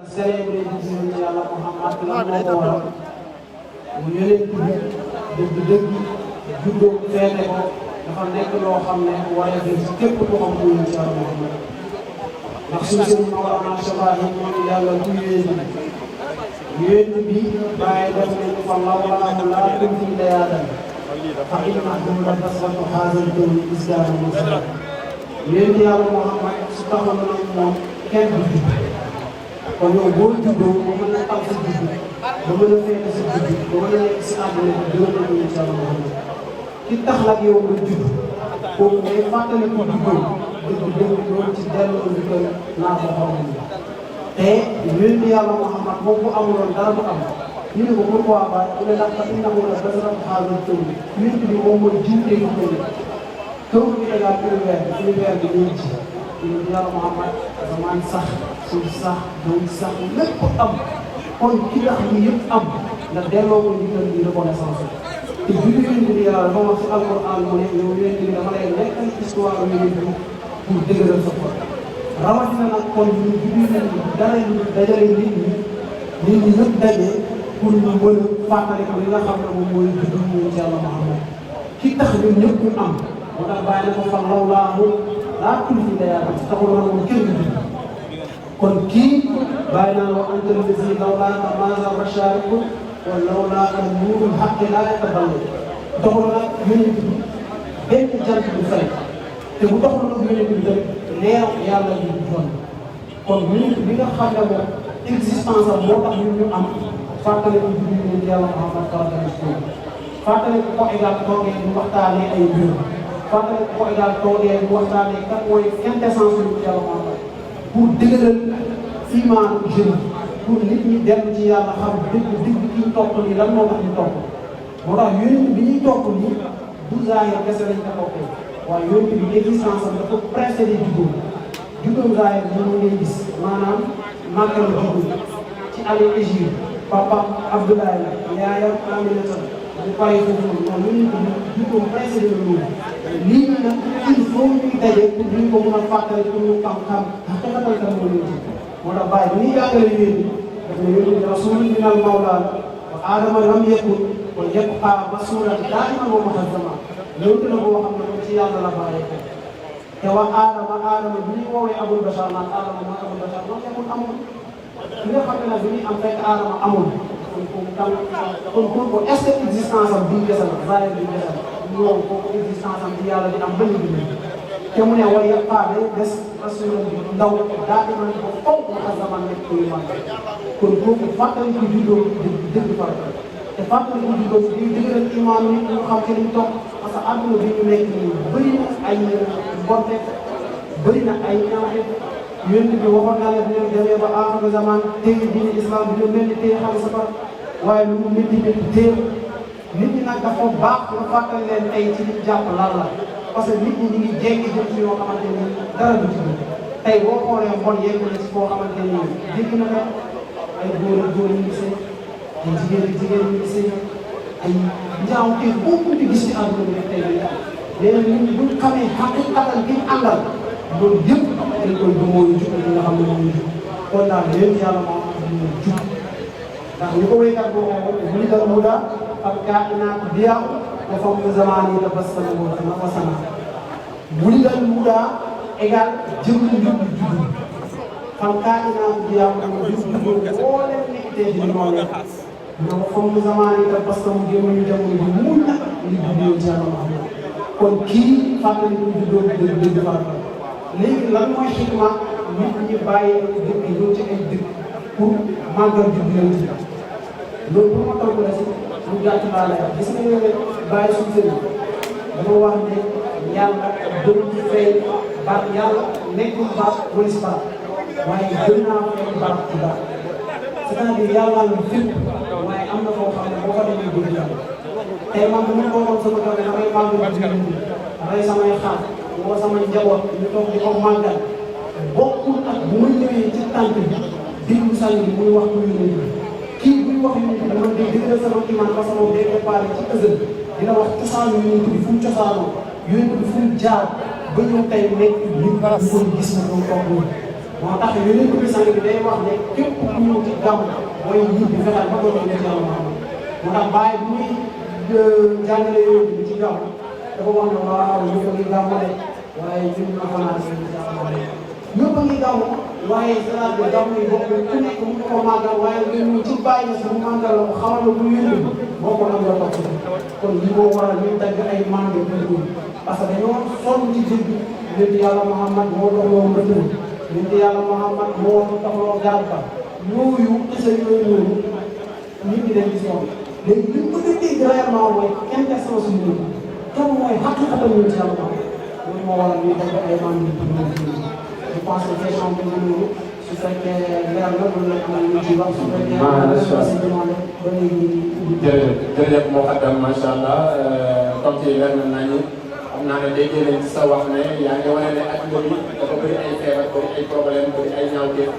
célébré di yàlla Muhammad la moo ko waral mu yonent bi dëgg juddoo feete ko dafa nekk loo xam ne waree bi ci képp koo xam ne yonent yàlla Muhammad ndax suñu sëriñ Mawlana Cheikh yi moom yàlla du yonent bi bàyyi def nañu fa lawlaahu laa kuntum dayaadan fa innahu la tasratu haazal kawni isdaana masala yonent yàlla Muhammad su taxoon na moom kenn du judd kon yow boo juddoo ba mën a am sa judd ba mën a fekk sa judd ba mën a nekk si àdduna bi dina ko yonent yàlla Muhammad ki tax nag yow nga judd kooku day fàttali ko juddoo dëgg loolu ci delloo di ko naa ko xaw te yonent yàlla Muhammad moom bu amuloon dara du am ñu ne ko pourquoi pas mu ne ndax innahu la basaratu haazal kawni yonent bi moom mooy jiwte yu ko kaw bi égal univers bi ñuy ji yonent yàlla Muhammad asamaan sax suuf sax doom sax lépp am kon ki tax lii yëpp am nga delloo ko ndigal di reconnaissance te julli yonent bi yàlla dafa wax si alquran mu ne yow yonent bi dama lay nekkal histoire yonent bi pour dëgëral sa xol rawatina nag kon ñu julli nañ dara ñu dajale nit ñi ñëpp daje pour ñu mën a fàttali ko li nga xam ne moom mooy juddu yonent yàlla Muhammad ki tax ñun ñëpp ñu am moo tax bàyyi na ko fa lawlaahu laa kuntum dayaadan taxul na moom kenn du kon kii bàyyi naa la anta allazi lawlaaka maa zarra shaariqun wa lawlaaka nuurul haqqi laa yataballu taxul nag yonent bi benn jant du fay te bu taxul nag yonent bi tamit leer yàlla bi du doon kon yonent bi nga xam ne moom existence am moo tax ñun ñu am fàttali ko juddu yonent yàlla Muhammad fàttali ko égal toogee ñu waxtaanee ay mbir fàttali ko égal toogee ñu waxtaanee kat mooy quintessence yonent yàlla Muhammad pour dëgëral imaanu jeune pour nit ñi dellu ci yàlla xam dëgg ki ñu topp nii lan moo tax ñu topp moo tax yonent bi ñuy topp nii du zaahir kese lañ ko toppee waaye yonent bi existence am dafa précédé juddoom zaahir moom ngay gis maanaam màggal juddu ci année Égypte papaam Abdoulaye la yaayam Aminata bu paree foofu noonu noonu juddoom précédé la loolu lii nii nag il faut ñuy daje pour ñu ko mën a fàttali pour ñu xam-xam xaqiqatan kan moo leen ji moo tax bàyyi bu ñuy jàngale yéen daf ne yéen rasulun minal mawla wa aadama lam yakun wa yabqa masuulan daa'iman wa mu'azzaman loolu la boo xam ne moom ci yàlla la bàyyee ko te wa aadama bi ñuy woowee abul bashar naan aadama mooy abul bashar lam yakun amul li nga xam ne nag bi ñuy am fekk aadama amul kon kooku est-ce que existence am bii gese la zaahir bii gese la ñoom kooku existence am ci yàlla di am benn bi te mu ne waaye yëpp xaar day des rasulam bi ndaw daa iman ko faw nga zaman nekk koy mag kon kooku fàttali ko juddoo dëgg farata te fàttali ko juddoo di dëgëral iman nit ñu xam ci liñ topp parce que àdduna bi ñu nekk nii bëri na ay mbonte bëri na ay ñaawte yonent bi waxoon naa leen dinañ demee ba aaxiru zaman téye diine islam bi ñu mel ni téye xale safara waaye lu mu métti métti téye nit ñi nag dafa baax nga fàttali leen ay ci liñ jàpp lan la parce que nit ñi ñu ngi jéggi jëm ci yoo xamante ni dara du ci biir tey boo xoolee mbon yegg na ci foo xamante ni dégg na ko ay góor ak góor ñu ngi sëy ay jigéen ak jigéen ñu ngi sëy ay njaaw kii boo ko di gis ci àdduna bi rek tey bi léegi nit ñi buñ xamee xaqiqatan bi ñu àndal loolu yëpp dañ koy dumóoyu jub li nga xam ne moom jub kon daal léegi yàlla moom ñu jub ndax ñu ko wéykat boo xoolee bu ñu dal mu daal ak kainaatu biyaa dafa am zaman yi dafa sama wasana bu dal muda égal jëm ñu juddu xam kainaatu biyaa mo juddu boo leen nekkee ci noonu dafa am zaman yi dafa sama jëm ñu jamono bi mu na li juddu ci yàlla kon kii fàttali ñu juddoo dëgg farata léegi lan mooy xikma nit ñi bàyyi dëkk ñëw ci ay dëkk pour màggal juddu leen ci loolu pour ma toog la si mu gàtt laa lay gis nga bàyyi suñu sëriñ dama wax ne yàlla gën ci fay baax yàlla nekkul baax wala si baax waaye gën naa fay baax ci baax c'est-à-dire yàlla ngi fépp waaye am na foo xam ne boo ko demee dégg yàlla tey man bu ma toogoon sama tool damay màggal ji damay samay xaar woo sama njaboot ñu toog di ko màggal bokkul ak bu ma ñëwee ci tànk bi déglu sang bi muy wax muy ne kii buy wax ñu ne dama dégg sama iman parce que moom day préparé ci ëllëg dina wax cosaanu yonent bi fu mu cosaanoo yonent bi fu mu jaar ba ñëw tey nekk ñu koy gis na doon toog moo tax yeneen bi sang bi day wax ne képp ku ñëw ci gàmm mooy nit bi fexeel ba doon ci yàlla Muhammad moo tax bàyyi bu muy jàngale yooyu bi ci gàmm dafa wax ne waaw ñëpp a ngi gàmm de waaye ñun ñoo fanaan si ñëpp a ngi gàmm waaye salaat bi gàmm yi bokk ku nekk mu ko màggal waaye ñun ci bàyyi na mu màggal la ko xamal la bu yëngu boo ko nag la topp kon li moo waral ñu dagg ay màngo pour parce que dañoo sonn ci jënd yonent yàlla Muhammad moo doxloo mbënd yonent yàlla Muhammad moo doxloo garab ba yooyu kese yooyu nit ñi dañ ci sonn léegi li ñu bëgg a dégg réellement mooy intention suñu nit kan mooy xaqiqatan yonent yàlla Muhammad loolu moo waral ñu dagg ay màngo pour je pense que question bi ñu su fekkee leer na mën na am lu ci wax su fekkee jërëjëf moo xaddam macha allah comme ci leer na nañu xam naa ne dégg nañ ci sa wax ne yaa ngi wane ne adduna bi dafa bëri ay feebar bëri ay problème bëri ay ñaawteef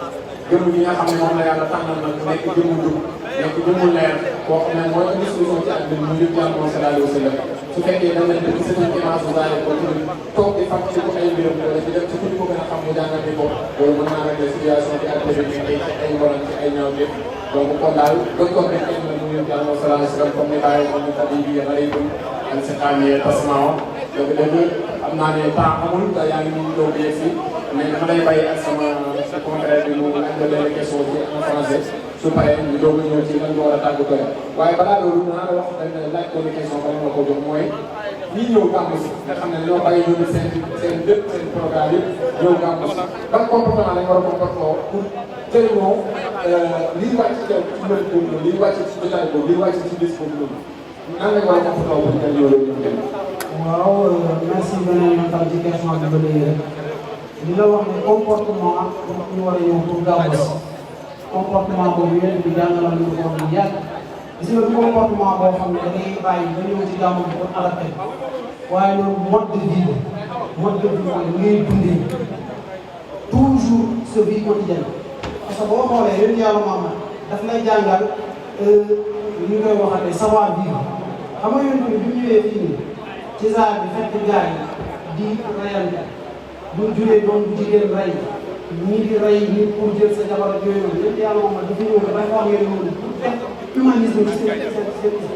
jëmm gi nga xam ne moom la yàlla tànnal nag nekk jëmmu jub nekk jëmmu leer boo xam ne mooy indi solution ci adduna bi ñu yëpp yàlla moom sallallahu alayhi wa sallam su fekkee da nga def sa image zaale ko ci toog di fàttali ko ay mbiram wala di dem ci ku ñu ko gën a xam mu jàngal ko loolu mën naa régler situation bi adduna bi ñu ay ngoran ci ay ñaawteef donc kon daal docteur bi xëy na mu yëpp yàlla moom sallallahu alayhi wa sallam comme ni bàyyi moom kat yi bi alaykum ak sa xaamee tasmao donc dëgg xam naa ne temps amul te yaa ngi ñu doog a yegg si mais dama lay bàyyi ak sama confrère bi mu laaj la benn question ci en français su paree ñu doog a ñëw ci lan nga war a tàggatoo waaye balaa loolu naa la wax benn laaj ko question ba ma ko jox mooy ñii ñëw gàmmu si nga xam ne ñoo bàyyi ñoom seen lépp seen programme yëpp ñëw gàmmu si ban comportement lañ war a comportement pour jëriñoo liy wàcc ci yow ci mbir boobu liy wàcc ci jotaay boobu liy wàcc ci bés boobu noonu nan lañ war a comportement pour jëriñ loolu ñoom dem. waaw merci beneen yoon tam ci question bi ba léegi rek li la wax ne comportement ñu war a ñëw pour gàmmu si comportement boobu yéen bi jàngalal ñu ko bu yàgg gis nga comportement boo xam ne da ngay bàyyi ba ñëw ci gàmmu bi pour adapté waaye loolu mode de vie mode de vie mooy ngay dundee toujours sa vie quotidienne parce que boo xoolee yéen yàlla Muhammad daf lay jàngal li ñu koy waxatee savoir vivre xam nga yéen bi ñu ñëwee fii nii ci zaar bi fekk gars yi di reyante bu juree doom bu jigéen rey ñii di rey nit pour jël sa jabar ak yooyu noonu yéen yàlla Muhammad dafa ñëw dafay wax yooyu noonu pour fekk humanisme bi seen esprit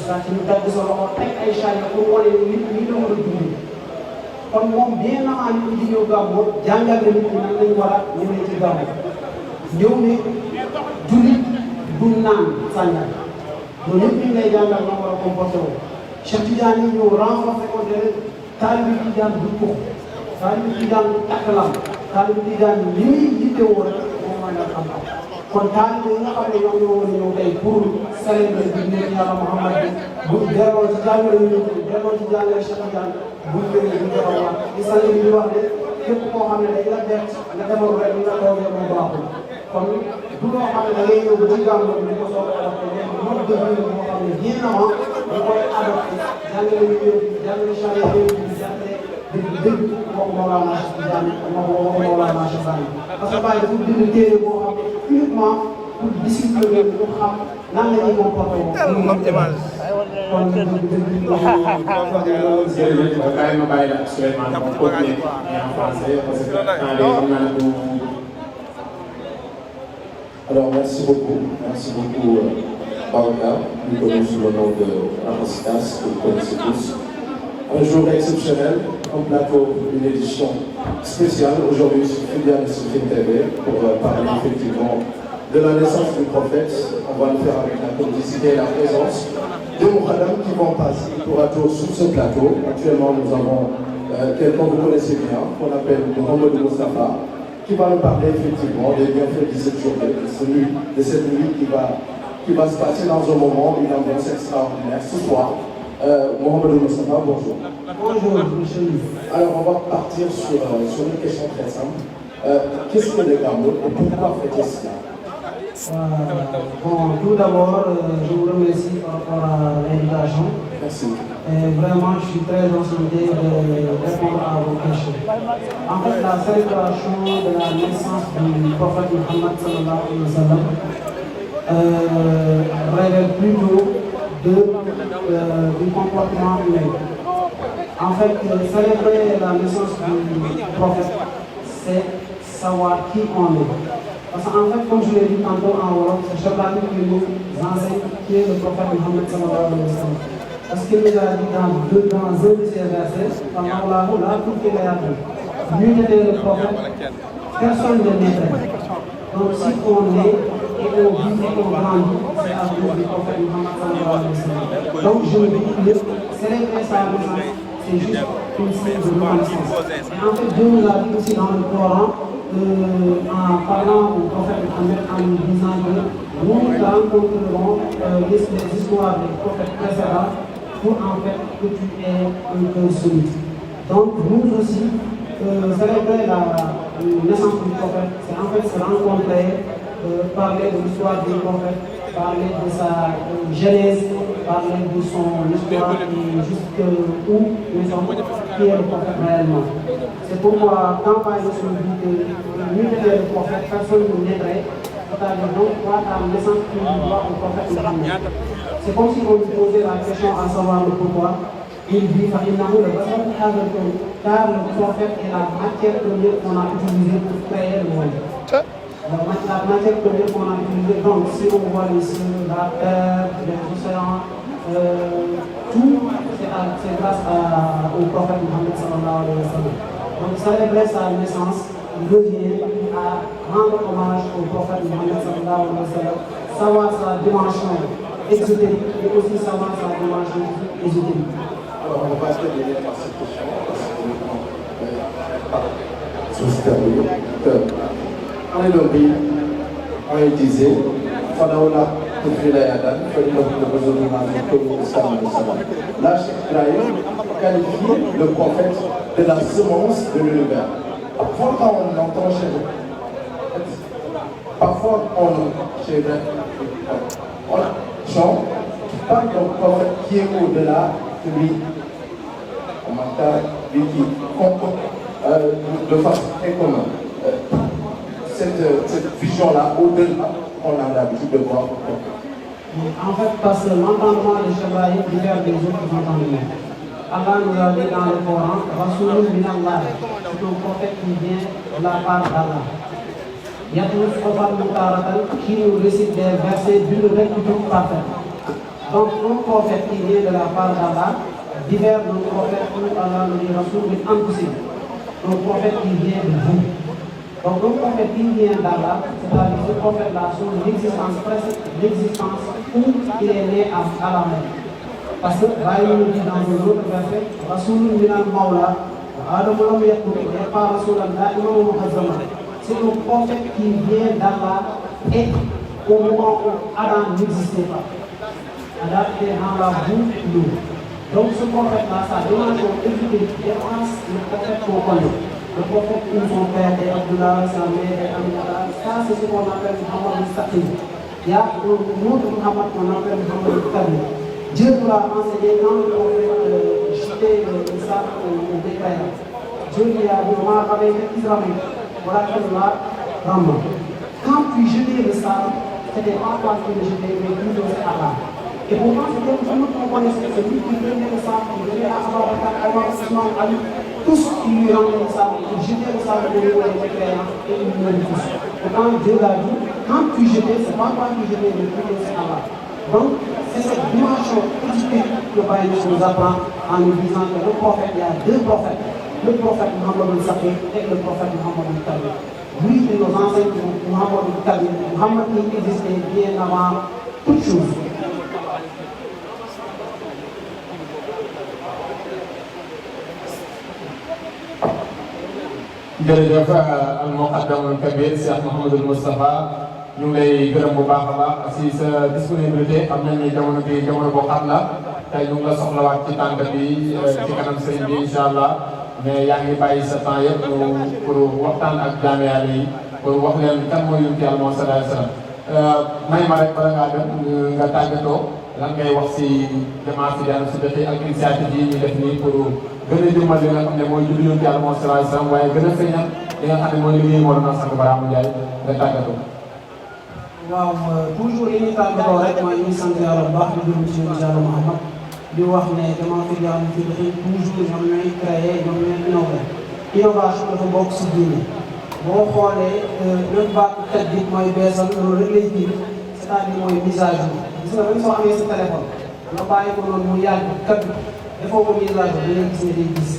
parce que ñu dagg sa loxo teg ay charia pour wane nit ñi la war a dundee kon moom bien avant nit ñi di ñëw gàmmu jàngal na nit ñi nan lañ war a ñëwee ci gàmmu ñëw ne jullit du naan sàngal loolu yëpp ñu ngi lay jàngal noo war a comporté wu Cheikh Tidiane yi ñëw renforcé ko de taalibe Tidiane du ko taalibe Tidiane du takk lam taalibe Tidiane li muy yittewoo rek moom mooy nga xam kon taalibe yi nga xam ne ñoom ñoo war a ñëw tey pour célébrer bi nekk yàlla Muhammad bi bu delloo ci jàngale ñu delloo ci jàngale Cheikh Tidiane buñ ñëwee ñu defarwaat di sant bi di wax de képp koo xam ne dañ la bett nga defaru rek nga toogee mu baaxul kon du loo xam ne da ngay ñëw ba ci gàmmu bi ko soog a adapté mais mode de vie boo xam ne bien avant da koy adapté jàngale ñu jàngale charia bi jàngale dëgg wax Mawlana Cheikh Tidiane wax Mawlana Cheikh Tidiane parce que Baye dafa bind téere boo xam ne uniquement pour discipliner pour xam nan la ñuy comporté woo. kon jërëjëf kaay ma bàyyi la ak Souleymane moom continuer en français parce que temps bi xam naa ne du. Alors merci beaucoup Babacar, plus connu sous le nom de Ramasitas, que vous connaissez tous. Un jour exceptionnel, un plateau, une édition spéciale aujourd'hui sur Filiale Sifin TV pour parler effectivement de la naissance du prophète. On va le faire avec la complicité et la présence de Moukhadam qui vont passer tour à tour sur ce plateau. Actuellement, nous avons quelqu'un que vous connaissez bien, qu'on appelle Mohamed Moustapha, qui va nous parler effectivement des bienfaits de cette journée, de cette nuit qui va se passer dans un moment, une ambiance extraordinaire. Ce soir, Mohamed Moustapha, bonjour. Bonjour, monsieur. Alors, on va partir sur une question très simple. Qu'est-ce que le Gamou et pourquoi fêter cela? Bon, tout d'abord, je vous remercie par rapport à l'invitation. Merci. Et vraiment, je suis très enchanté de répondre à vos questions. En fait, la célébration de la naissance du prophète Mohammed sallallahu alayhi wa sallam révèle plutôt du comportement humain. En fait, célébrer la naissance du prophète, c'est savoir qui on est. Parce qu'en fait, comme je l'ai dit tantôt en Wolof, c'est Cheikh Ibrahim qui nous enseigne qui est le prophète Mohammed sallallahu alayhi wa sallam. Parce qu'il nous a dit dans un de ses versets, lui était le prophète, personne ne naîtrait. Donc si on est et on vit et on grandit, c'est à cause du prophète Mohammed sallallahu alayhi wa sallam. Donc je me dis, célébrer sa naissance, c'est juste une signe de reconnaissance. Et en fait, Dieu nous a dit aussi dans le Coran, en parlant au prophète Mohammed, en lui disant que nous rencontrerons les histoires des prophètes précédents pour en fait que tu aies un cœur solide. Donc nous aussi, célébrer la naissance du prophète, c'est en fait se rencontrer, parler de l'histoire du prophète, parler de sa genèse, parler de son histoire et jusqu'où nous sommes, qui est le prophète réellement. C'est pourquoi quand par exemple on dit que nous était le prophète, personne ne naîtrait, c'est-à-dire donc toi ta naissance tu dois au prophète Mohammed. C'est comme si on lui posait la question à savoir le pourquoi. Il dit car le prophète est la matière première qu'on a utilisée pour créer le monde. La matière première qu'on a utilisée, donc si on voit les cieux, la terre, les océans, tout, c'est grâce au prophète Mohammed sallallahu alayhi wa sallam. Donc célébrer sa naissance revient à rendre hommage au prophète Mohammed sallallahu alayhi wa sallam, savoir sa dimension exotérique et aussi savoir sa dimension ésotérique. Alors on va terminer par cette question parce que le temps se termine. On est nommé, on disait, Fadaoula Tufrilayadan, là, Cheikh Ibrahim qualifie le prophète de la semence de l'univers. Parfois, quand on entend chez Ibrahim, on chante, parle d'un prophète qui est au-delà de lui. On entend lui qui compte de façon très commune. Cette vision-là, au-delà, on a l'habitude de voir. En fait, parce que l'entendement de Cheikh Ibrahim diffère des autres entendements. Allah nous a dit dans le Coran, Rasoul Minallah, c'est un prophète qui vient de la part d'Allah. Yatou Sofat Moutaratan, qui nous récite des versets d'une rectitude parfaite. Donc, un prophète qui vient de la part d'Allah diffère d'un prophète où Allah nous dit Rasoul bin Anfusim, un prophète qui vient de vous. Donc, un prophète qui vient d'Allah, c'est-à-dire ce prophète-là, son existence, presque l'existence où il est né à la mer. Parce que, Baï nous dit dans un autre verset, Rasoul Minal Maula, Adam Lam Yakouk, n'est pas Rasoul Allah, Imam Muhazzama. C'est un prophète qui vient d'Allah et au moment où Adam n'existait pas. Adam était dans la boue lourde. Donc, ce prophète-là, sa dimension ésotérique dépasse le prophète qu'on connaît. Le prophète où son père est Abdullah, sa mère est Aminata, ça c'est ce qu'on appelle Muhammad al-Saqi. Il y a un autre Muhammad qu'on appelle Muhammad al-Kabi. Dieu nous l'a enseigné quand le prophète jetait le sable au décret. Dieu lui a dit, moi avec Israël, voilà qu'elle l'a ramené. Quand tu jetais le sable, c'était pas toi qui le jetais, mais plutôt c'est Allah. Et pourtant, c'était tout le monde qu'on connaissait, c'est lui qui prenait le sable, qui venait à Abu Bakr, Ousmane, Ali. Tous ils lui rendaient le sable, ils jetaient le sable de l'eau et ils lui meurent tous. Pourtant Dieu l'a dit, quand tu jetais, c'est pas toi qui jetais, mais plutôt c'est Allah. Donc c'est cette dimension ésotérique que le Baï nous apprend en nous disant que le prophète, il y a deux prophètes, le prophète Muhammad al-Saqi et le prophète Muhammad al-Kabi. Lui, il nous enseigne Muhammad al-Kabi, Muhammad qui existait bien avant toute chose. jërëjëf al muqaddam al kabir Cheikh Mouhamadul Moustapha ñu ngi lay gërëm bu baax a baax si sa disponibilité xam nañ ni jamono bi jamono boo xam la tey ñu ngi la soxlawaat ci tànk bi ci kanam sëriñ bi incha allah mais yaa ngi bàyyi sa temps yëpp pour waxtaan ak jaamiyaale yi pour wax leen kan mooy yonent Yàlla moom sallallahu alayhi wa sallam may ma rek bala ngaa dem nga tàggatoo lan ngay wax si jamaa fi daanu si dëkk ak initiative yi ñu def nii pour gën a jëmmal li nga xam ne mooy juddu yonent Yàlla moom sallallahu alayhi wa sallam waaye gën a feeñal li nga xam ne mooy liggéey moo doon sang Barhama Ndiaye nga tàggatoo. waaw toujours yi ñuy tàggatoo rek mooy ñu sant Yàlla bu baax di gërëm ci Yàlla Muhammad di wax ne jamaa fi daanu fi dëkk toujours ñoom ñooy créé ñoom ñooy innové innovation dafa bokk si diine boo xoolee même baatu tëj bi mooy beesal loolu rek lay ji c'est-à-dire mooy mise à jour gis nga même soo amee sa téléphone nga bàyyi ko noonu mu yàgg kat defoo ko mise à jour dinañ gis ne day gis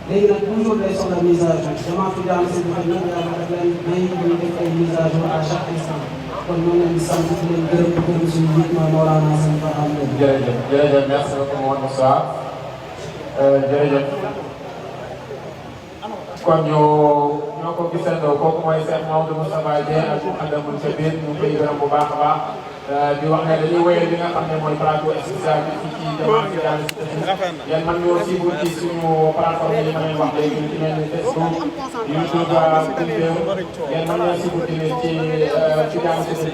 léegi nag toujours day soxla mise à jour damaa fi daan seen xel nag yàlla daf leen may ñu def ay mise à jour à chaque instant kon ñoo leen di sant di leen gërëm di gërëm suñu njiit mooy Mawlana Sëñ Ba am leen. jërëjëf jërëjëf merci beaucoup Mouhamed Moussa jërëjëf kon ñoo ko gisandoo kooku mooy Cheikh Maodo Moustapha Dieng ak Mouhamadou Kabir ñu ngi koy gërëm bu baax a baax di wax ne dañuy wéyal li nga xam ne mooy plateau spécial bi fii ci jamono bi daal di yéen man ñoo siibu ci suñu plateforme yi ma leen wax léegi ci mel ni Facebook YouTube Twitter yéen man ñoo siibu tamit ci jamono si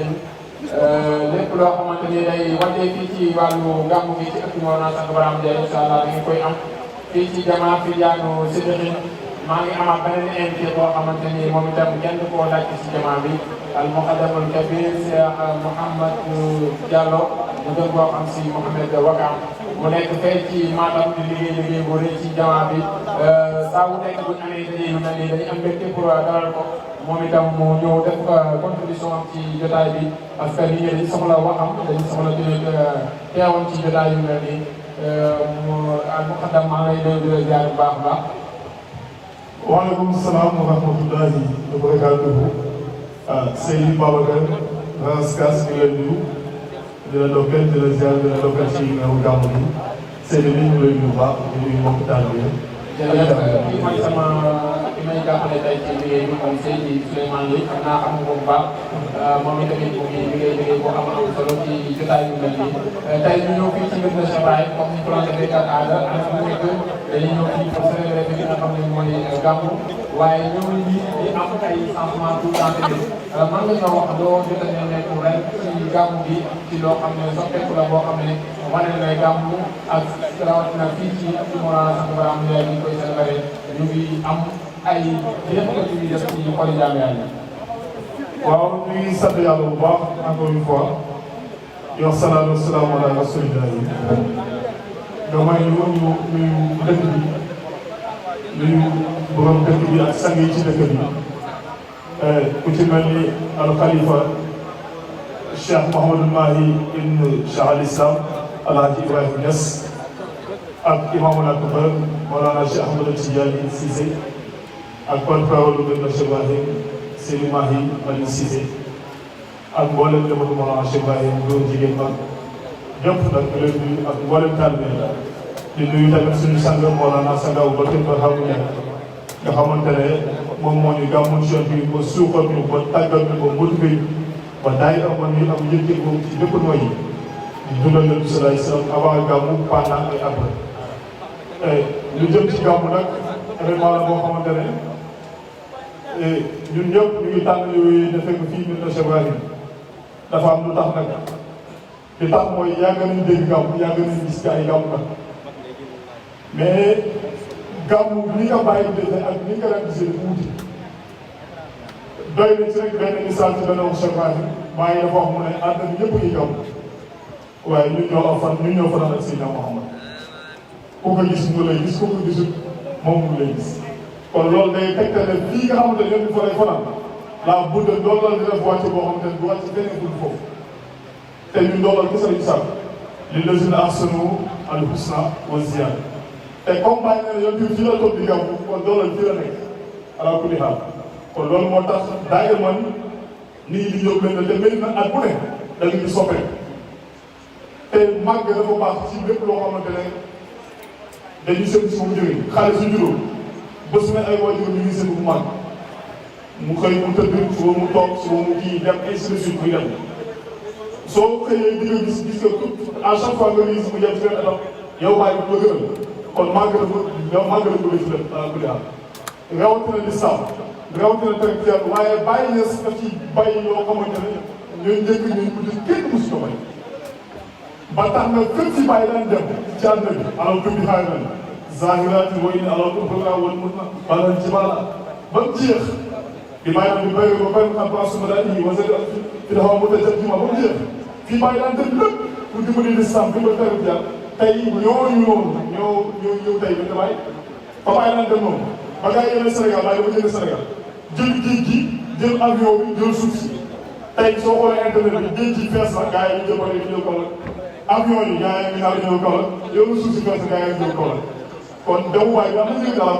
lépp loo xamante ni day wàccee fii ci wàllu gàmmu gi ci ëpp Mawlana Cheikh Ibrahima Ndiaye incha allah dañu koy am fii ci jamaa fi jaanu Sédhiou maa ngi amaat beneen invité boo xamante ni moom itam kenn koo laajte ci jamaa bi al muqaddamul kabir Cheikh Mouhamed Diallo mu gën koo xam si Mouhamed Wakam mu nekk fee ci Matam di liggéey bu rëy ci jamaa bi saa wu nekk bu ñu amee dañuy mel ni dañuy am mbégte pour dalal ko moom itam mu ñëw def contribution am ci jotaay bi parce que nit ñi dañu soxla waxam dañu soxla tamit teewam ci jotaay yu mel nii al muqaddam maa ngi lay nuyu di la ziar bu baax a baax. waaleykum salaam wa rahmatullahi wa barakatuhu Seydi Babacar Raskas ñu lay nuyu di la dokkal di la ziar di la dokkal ci gàmmu bi Seydi bi ñu lay nuyu baax di nuyu mbokk taal bi jërëjëf kii mooy sama ki may jàppale tey ci liggéey bi moom Seydi Souleymane Ly xam naa xam nga ko bu baax moom itamit mu ngi liggéey boo am solo ci jotaay yu mel nii tey ñu ñëw fii ci Medina Cheikh Baye comme ni ko doon defee kat aada ak bu nekk dañuy ñëw fii pour célébrer li nga xam ne mooy gàmmu waaye ñëw di am ay changement tout le temps tamit man nga ñoo wax doo jot a nekk rek ci gàmmu gi ci loo xam ne soppeeku la boo xam ne wane na gàmmu ak rawatina fii ci Mawlana Cheikh Ibrahima Ndiaye ñu koy célébrer ñu ngi am ay lépp lu ñuy def ci xoli jaam yàlla. waaw ñu ngi sant yàlla bu baax encore une fois di wax salaatu wa salaamu ala rasulillah yi nga may ñu nuyu dëkk bi nuyu borom dëkk bi ak sang yi ci dëkk bi ku ci mel ni al Khalifa Cheikh Mouhamadou Mahi ibn Cheikh al Islam Alhaji Ibrahima Niass ak imaamul akbar Mawlana Cheikh Ahmadou Tidiane Cissé ak porte-parole bu Medina Cheikh Ibrahim Seydi Mahi Aliou Cissé ak mboolem dematu Mawlana Cheikh Ibrahim góor jigéen mag ñëpp nag ñu leen nuyu ak mboolem taalibe di nuyu tamit suñu sang Mawlana Sangaw ba képp xamu nekk nga xamante ne moom moo ñu gàmmu ci bi ba suuxal ñu ba tàggal ñu ba motivé ñu ba daay amoon ñu am yëg-yëg boobu ci lépp nooy yi di dundal leen bi salaay salaam avant gàmmu pendant et après lu jëm ci gàmmu nag événement la boo xamante ne ñun ñëpp ñu ngi tànn yooyu ne fekk fii Medina Cheikh Ibrahim dafa am lu tax nag li tax mooy yàgg nañu dégg gàmmu yàgg nañu gis ci ay gàmmu nag mais gàmmu ni nga bàyyi defee ak ni nga daan gisee wuuti doy na ci rek benn misaal ci benn Cheikh Ibrahim maa ngi dafa wax mu ne àdduna bi ñëpp ngi gàmmu waaye ñun ñoo am fan ñun ñoo fanaan ak Seydina Muhammad ku ko gis mu lay gis ku ko gisul moom mu lay gis kon loolu day tegtale fii nga xamante ne ñoom ñu fa lay fanaan la budde doolal di def wàcce boo xamante ne du wàcc beneen dul foofu te ñun doolal kese lañu sàkk li lazina ahsanu al husna wa ziyaada te comme bàyyi na ne yow fii la toog di gàmmu kon doolal fii la nekk ala kulli haal kon loolu moo tax daay man nit ñi di yóbbu leen te mel na at bu ne da nga di soppeeku te màgg dafa baax ci lépp loo xamante ne dañuy seen su mu jógee xale su juróom bés ne ay waajur ñu ngi seen bu màgg mu xëy mu tëdd suba mu toog suba mu kii dem ainsi de suite muy dem soo xëyee di nga gis que à chaque fois nga gis mu yem ci benn étape yow bàyyi bu la gënal kon màgg dafa bëgg ci lépp daal bëgg rawatina lislaam rawatina teg waaye bàyyi na daf ci bàyyi yoo xamante ne ñooy njëkk ñooy mujj kenn musu ko bay ba tax na fépp ci bàyyi daan dem ci àdduna bi alors que bi xaay na zahiraati way ni alors que programme woon mun na balal ci bala ba mu jeex di bàyyi nag di béy ba benn xam pas suma daal yi wasa fi dafa mu tëjal ci ma ba mu jeex fii bàyyi daan dem lépp pour dimbali l'islam dimbali tariq yàlla tey ñooñu noonu ñoo ñëw tey ba bàyyi fa bàyyi daan dem noonu ba gars yi yéene Sénégal bàyyi dafa jënd Sénégal jël géej gi jël avion bi jël suuf si tey soo xoolee internet bi géej gi fees na gars yi ñu jëmale di ñëw Kaolack avion yi gars yi ñu naan ñëw Kaolack yow suuf si fees na gars yi ñëw Kaolack kon demuwaay bi am na njëriñ daal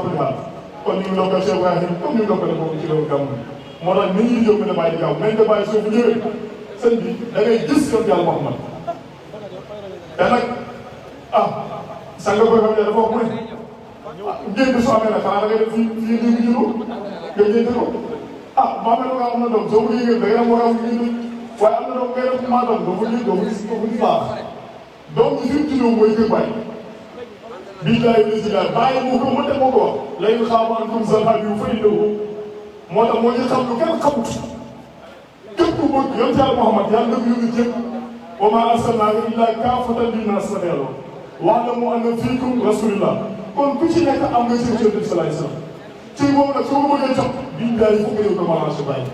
kon ñu ngi doon Cheikh Ibrahim comme ñu ngi doon boobu ci réew gàmm moo tax nit ñi jóg ne bàyyi gaaw mais de bàyyi soo bu ñëwee sëñ bi da ngay gis yoon yàlla Muhammad te nag sanga koy xam ne dafa wax mu ne ngeen bi soo amee nag xanaa da ngay def fii fii ñu juróom nga jënd ko maa mel nga am na doom soo ko yëgee da ngay am war a ngeen waaye am na doom ngay def maa doom doo ko gis baax doom bi fi mu juróom mooy kër bàyyi billahi bisimilah bàyyi moo ko mënte moo ko wax léegi xaaral ma comme ça xaar yu fay dëgg moo tax moo ñu xam lu kenn xamut képp ku bëgg yonent Yàlla Muhammad yàlla na ko yónni jëpp wa maa arsalnaaka illaa kaafatan linnaas la delloo wa'lamu anna fiikum rasulillah kon ku ci nekk am nga ci Yonent bi sallallahu alayhi wasallam ci boobu nag soo ko bëggee jot billahi foog nga ñëw ko Maolana bàyyi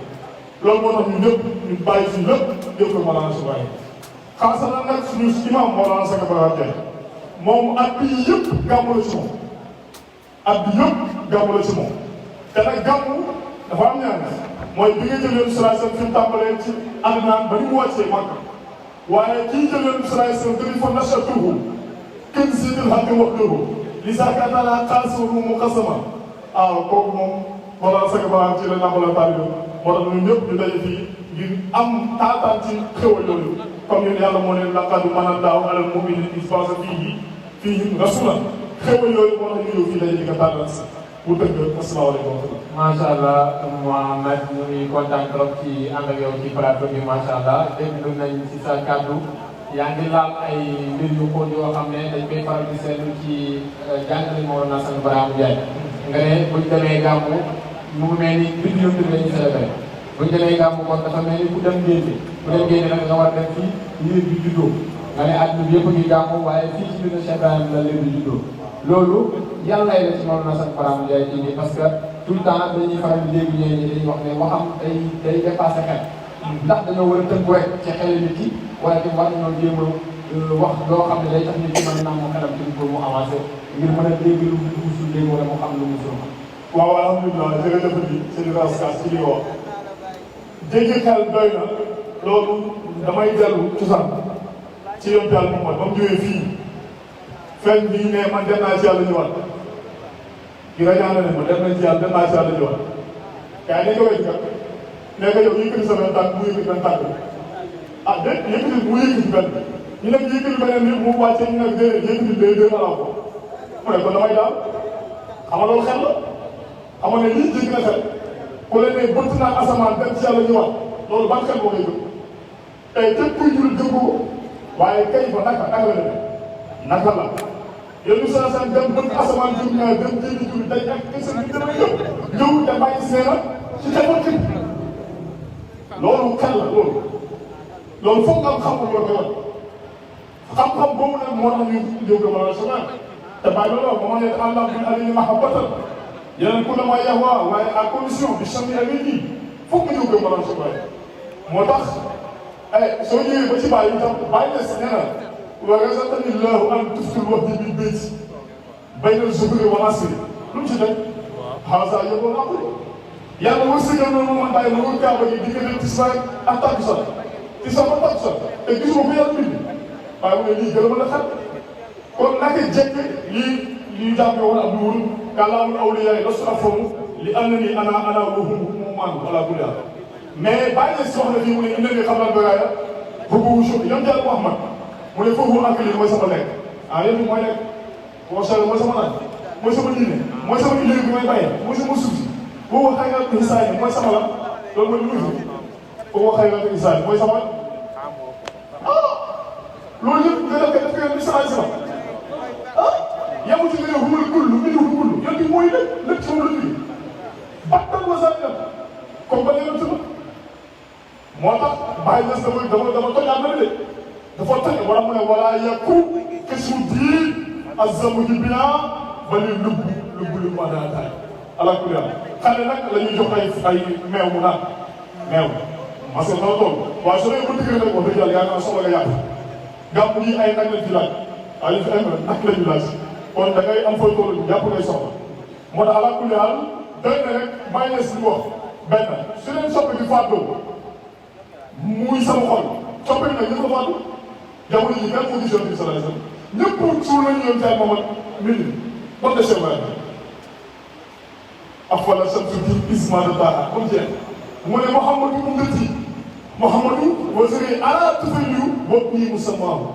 loolu moo tax ñun ñëpp ñu bàyyi fii lépp ñëw ko Maolana bàyyi xaasal nag suñu imam Maolana Sanga Bara Ndiaye moom at bi yëpp gàmmu la ci moom at bi yëpp gàmmu la ci moom te nag gàmmu dafa am ñaan mooy bi nga jël yoon salaay fi mu tàmbalee ci àddunaan ba ni mu wàccee Makka waaye kii jël yoon salaay dañu fa nachatuhu kenn siidil xaqi wax dëggu li saakatala xaasuhu mu xasama kooku moom wala Sanga Bara ci la nàmbala taalibe moo tax ñun ñëpp ñu daje fii ngir am taataan ci xéwal yooyu comme yéen yàlla moo ne laqad manna Allaahu alal mu'miniina iz ba'atha fiihim rasuulan xéwal yooyu moo tax ñu ñëw fii daje di ko taataan bu dëgg asalaamaaleykum. macha allah Mouhamed ñu ngi kontaan trop ci ànd ak yow ci plateau bi macha allah déglu nañ ci sa kàddu yaa ngi laal ay mbir yu xóot yoo xam ne dañ koy faral di seetlu ci jàngale Mawlana Sanga Bara Ndiaye. nga ne buñ demee gàmmu mu ngi mel ni mbir yu mbir la ñuy célébré buñ demee gàmmu kon dafa mel ni ku dem génne ku dem génne nag nga war dem fii liir bi juddoo nga ne àdduna bi yëpp a ngi gàmmu waaye fii ci biir Cheikh Ibrahim la liir bi juddoo loolu yàlla lay def ci Mawlana Sanga Bara Ndiaye ci nii parce que tout le temps dañuy faral di dégg ñooñu dañuy wax ne waxam day dépassé xel ndax dañoo war a tënku rek ci xel nit ki wala te war nañoo jéem a wax loo xam ne day tax nit ki mën naa moo xelam ci pour mu avancé ngir mën a dégg lu mu musul dégg wala mu xam lu mu musul xam. waaw alhamdulilah jërëjëf bi sëñ Raskas ci li nga wax dégg xel doy na loolu damay dellu cosaan ci yoon daal moom mooy ba mu ñëwee fii fenn bii ne man dem naa ci yàlla ñëwaat ki nga ñaanal ne ma dem nañ ci yàlla dem naa ci yàlla ñëwaat gars yi dañ ko wéy kat nee nga yow yëkkati sa benn tànk mu yëkkati benn tànk déet yëkkati mu yëkkati benn ñu nekk yëkkati beneen yëpp mu wàccee ñu nekk déedéet yëkkati day deux ala ko mu ne kon damay daal xam nga loolu xel la xam nga ne lii jéggi na xel ku leen ne bëtt naa asamaan dem ci yàlla ñëwaat loolu ban xel boo koy gëm tey képp kuy jul gëm ko waaye kay fa naka la demee naka la yow ñu saa saa dem bëgg asamaan jëm ñaar dem jëndi jur day ak kese bi dama yëpp ñëw te bàyyi see na ci tefoon ci loolu xel la loolu foog nga am xam-xam la koy wax xam-xam boobu nag moo tax ñu jóg ko wala sama te bàyyi loolu ba ma ne Allah bi alini mahabbatan yeneen ku ne ma yahwa waaye à condition bi sami avec yi foog nga jóg ko wala sama moo tax soo ñëwee ba ci bàyyi itam bàyyi des nee na wa razaqani llahu an tuftul wahdi bil bayt bayna zuhri wal asri lu mu ci def xaaral yóbboo naa ko yàlla wërsëgal na moom man bàyyi ma wër kaaba gi diggante tisbaar ak takkusaan tisbaar ba takkusaan te gisuma ko yàlla bind waaye mu ne lii gërëm la xat kon naka jekk lii jàpp woon ab luur kàllaamul awliyaa lastu afhamu li annani ana wa hum man ala kulli haal mais bàyyi na si wax na fii mu ne indi nga xam naa bagaaya bëgg wu suuf yam jàll Muhammad mu ne foofu ak lii mooy sama lekk yéen mooy lekk wosal mooy sama naan mooy sama diine mooy sama illéegi bi may bàyyee mooy sama suuf si boo waxee nga ko Isaani mooy sama la loolu mooy lu muy boo waxee nga ko Isaani mooy sama loolu yëpp nga def ko yoon bi salaay salaam yemu ci nga yow humul kullu mi hu kullu yoon bi mooy lépp ci moom la jógee battal ma saa dem comme ba léegi ci moo tax bàyyi des dama tojaat na de dafa toj war a mu ne wala yakku kesu diin azamu ji binaa ba li lubb lu ma daa taay ala kulli xale nag la ñuy jox ay meew mu naan meew parce que dama toll waaye soo dee ba dëgg rek wax dëgg yàlla yaa ngi soxla nga yàq gàmm yi ay nag lañ ci laaj ay nag la ñu laaj kon da ngay am fooy toll jàpp ngay soxla moo tax ala kulli doy na rek bàyyi na si wax benn su leen soppe bi fàttoo muy sama xol soppe bi nag ñëpp a fàttu jamono yi kan moo gis Yonent bi sallallahu alayhi wasallam ñëpp suul nañu yoon ci Muhammad nit ñi bon de chemin afala samsu fi isma de taa comme jeex mu ne Muhammadu ummati Muhammadu wasiri ala tufayyu bopp nii musamaahu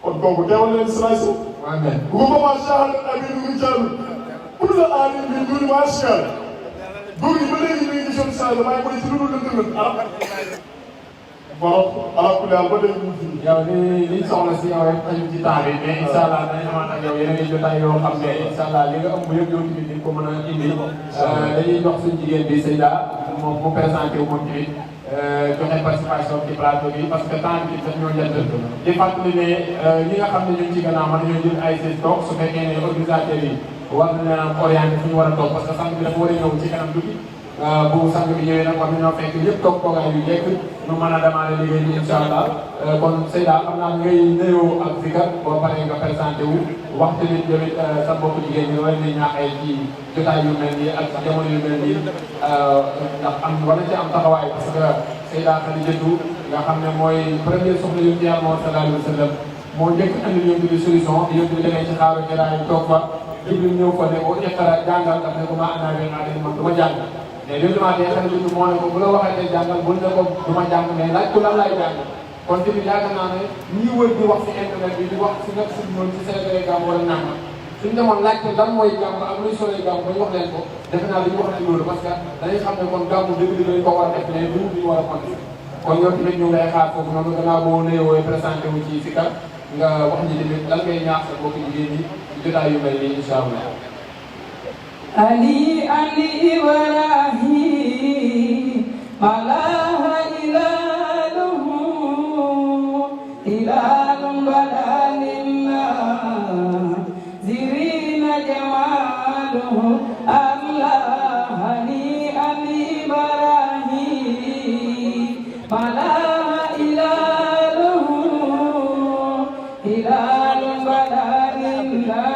kon kooku teewal leen salaay sa amiin bu ko commencé al aminu rijaalu pour la aali min duni maa siyaal góor yi ba léegi ñu ngi gisoon salaay sa waaye mu ne ci lu dul lëndëm arab borom ala kulli haal ba léegi ñu fi yow li soxla si yow rek xajul ci temps bi mais incha allah dañu amaat ak yow yeneen i jotaay yoo xam ne incha allah li nga ëmb yëpp yow tamit di ko mën a indi dañuy jox suñu jigéen bi Seyda moom mu présenté wu moom tamit joxe participation ci plateau bi parce que temps bi daf ñoo jënd di fàttali ne ñi nga xam ne ñu ngi ci gannaaw mën nañoo jël ay seen toog su fekkee ne organisateurs yi war nañu orienté fu ñu war a toog parce que sang bi dafa war a ñëw ci kanam tuuti bu sang bi ñëwee nag war nañoo fekk yëpp toog toogaay yu njëkk ñu mën a démarrer liggéey bi incha allah kon Seyda xam naa ngay nuyoo ak Zikar boo paree nga présenté wu wax tamit yow it sa mbokku jigéen ñi war nañu ñaaxee ci jotaay yu mel nii ak jamono yu mel nii ndax am wala ci am taxawaay parce que Seyda Khadijatu nga xam ne mooy première soxna yu Yàlla moo sallallahu alayhi wa sallam moo njëkk andi Yonent bi solution Yonent bi demee ci xaaru Hiraa yi toog fa Jibril ñëw fa ne ko iqra jàngal daf ne ko maa ana bi man du ma jàng mais loolu damaa dee Khadijatu moo ne ko bu la waxee jàngal bul ne ko du ma jàng mais laaj ko lan laay jàng kon tamit yaakaar naa ne ñii wër di wax si internet bi di wax si nga si ñoom ci Sénégalais gàmm wala nangam suñu demoon laajte lan mooy gàmm ak luy solee gàmm ba ñu wax leen ko defe naa li ñu wax ci loolu parce que dañuy xam ne kon gàmm dëgg-dëgg dañu ko war a def mais du ñu war a compter kon yow tamit ñu ngi lay xaar foofu noonu gannaaw boo nuyoo présenté wu ci Zikar nga wax ñi tamit lan ngay ñaax sa mbokku jigéen ñi ci jotaay yu mel nii incha allah. Ali Ibrahim malaha ilaluhu ilalum balalillah zirina jamaluhu Allah Ali Ibrahim malaha ilaluhu ilalum balalillah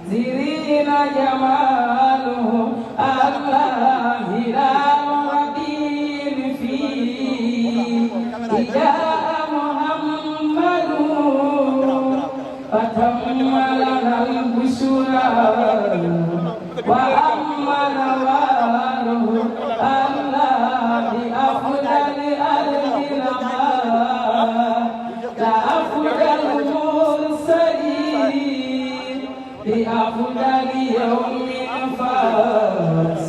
zirina jamaluhu Allah hilal radin fi ijaa Muhammadu fatamma lana al-bushra wa amma nawaluhu Allah bi afdali al-ilama la afdal mursalin bi afdali yawmin fas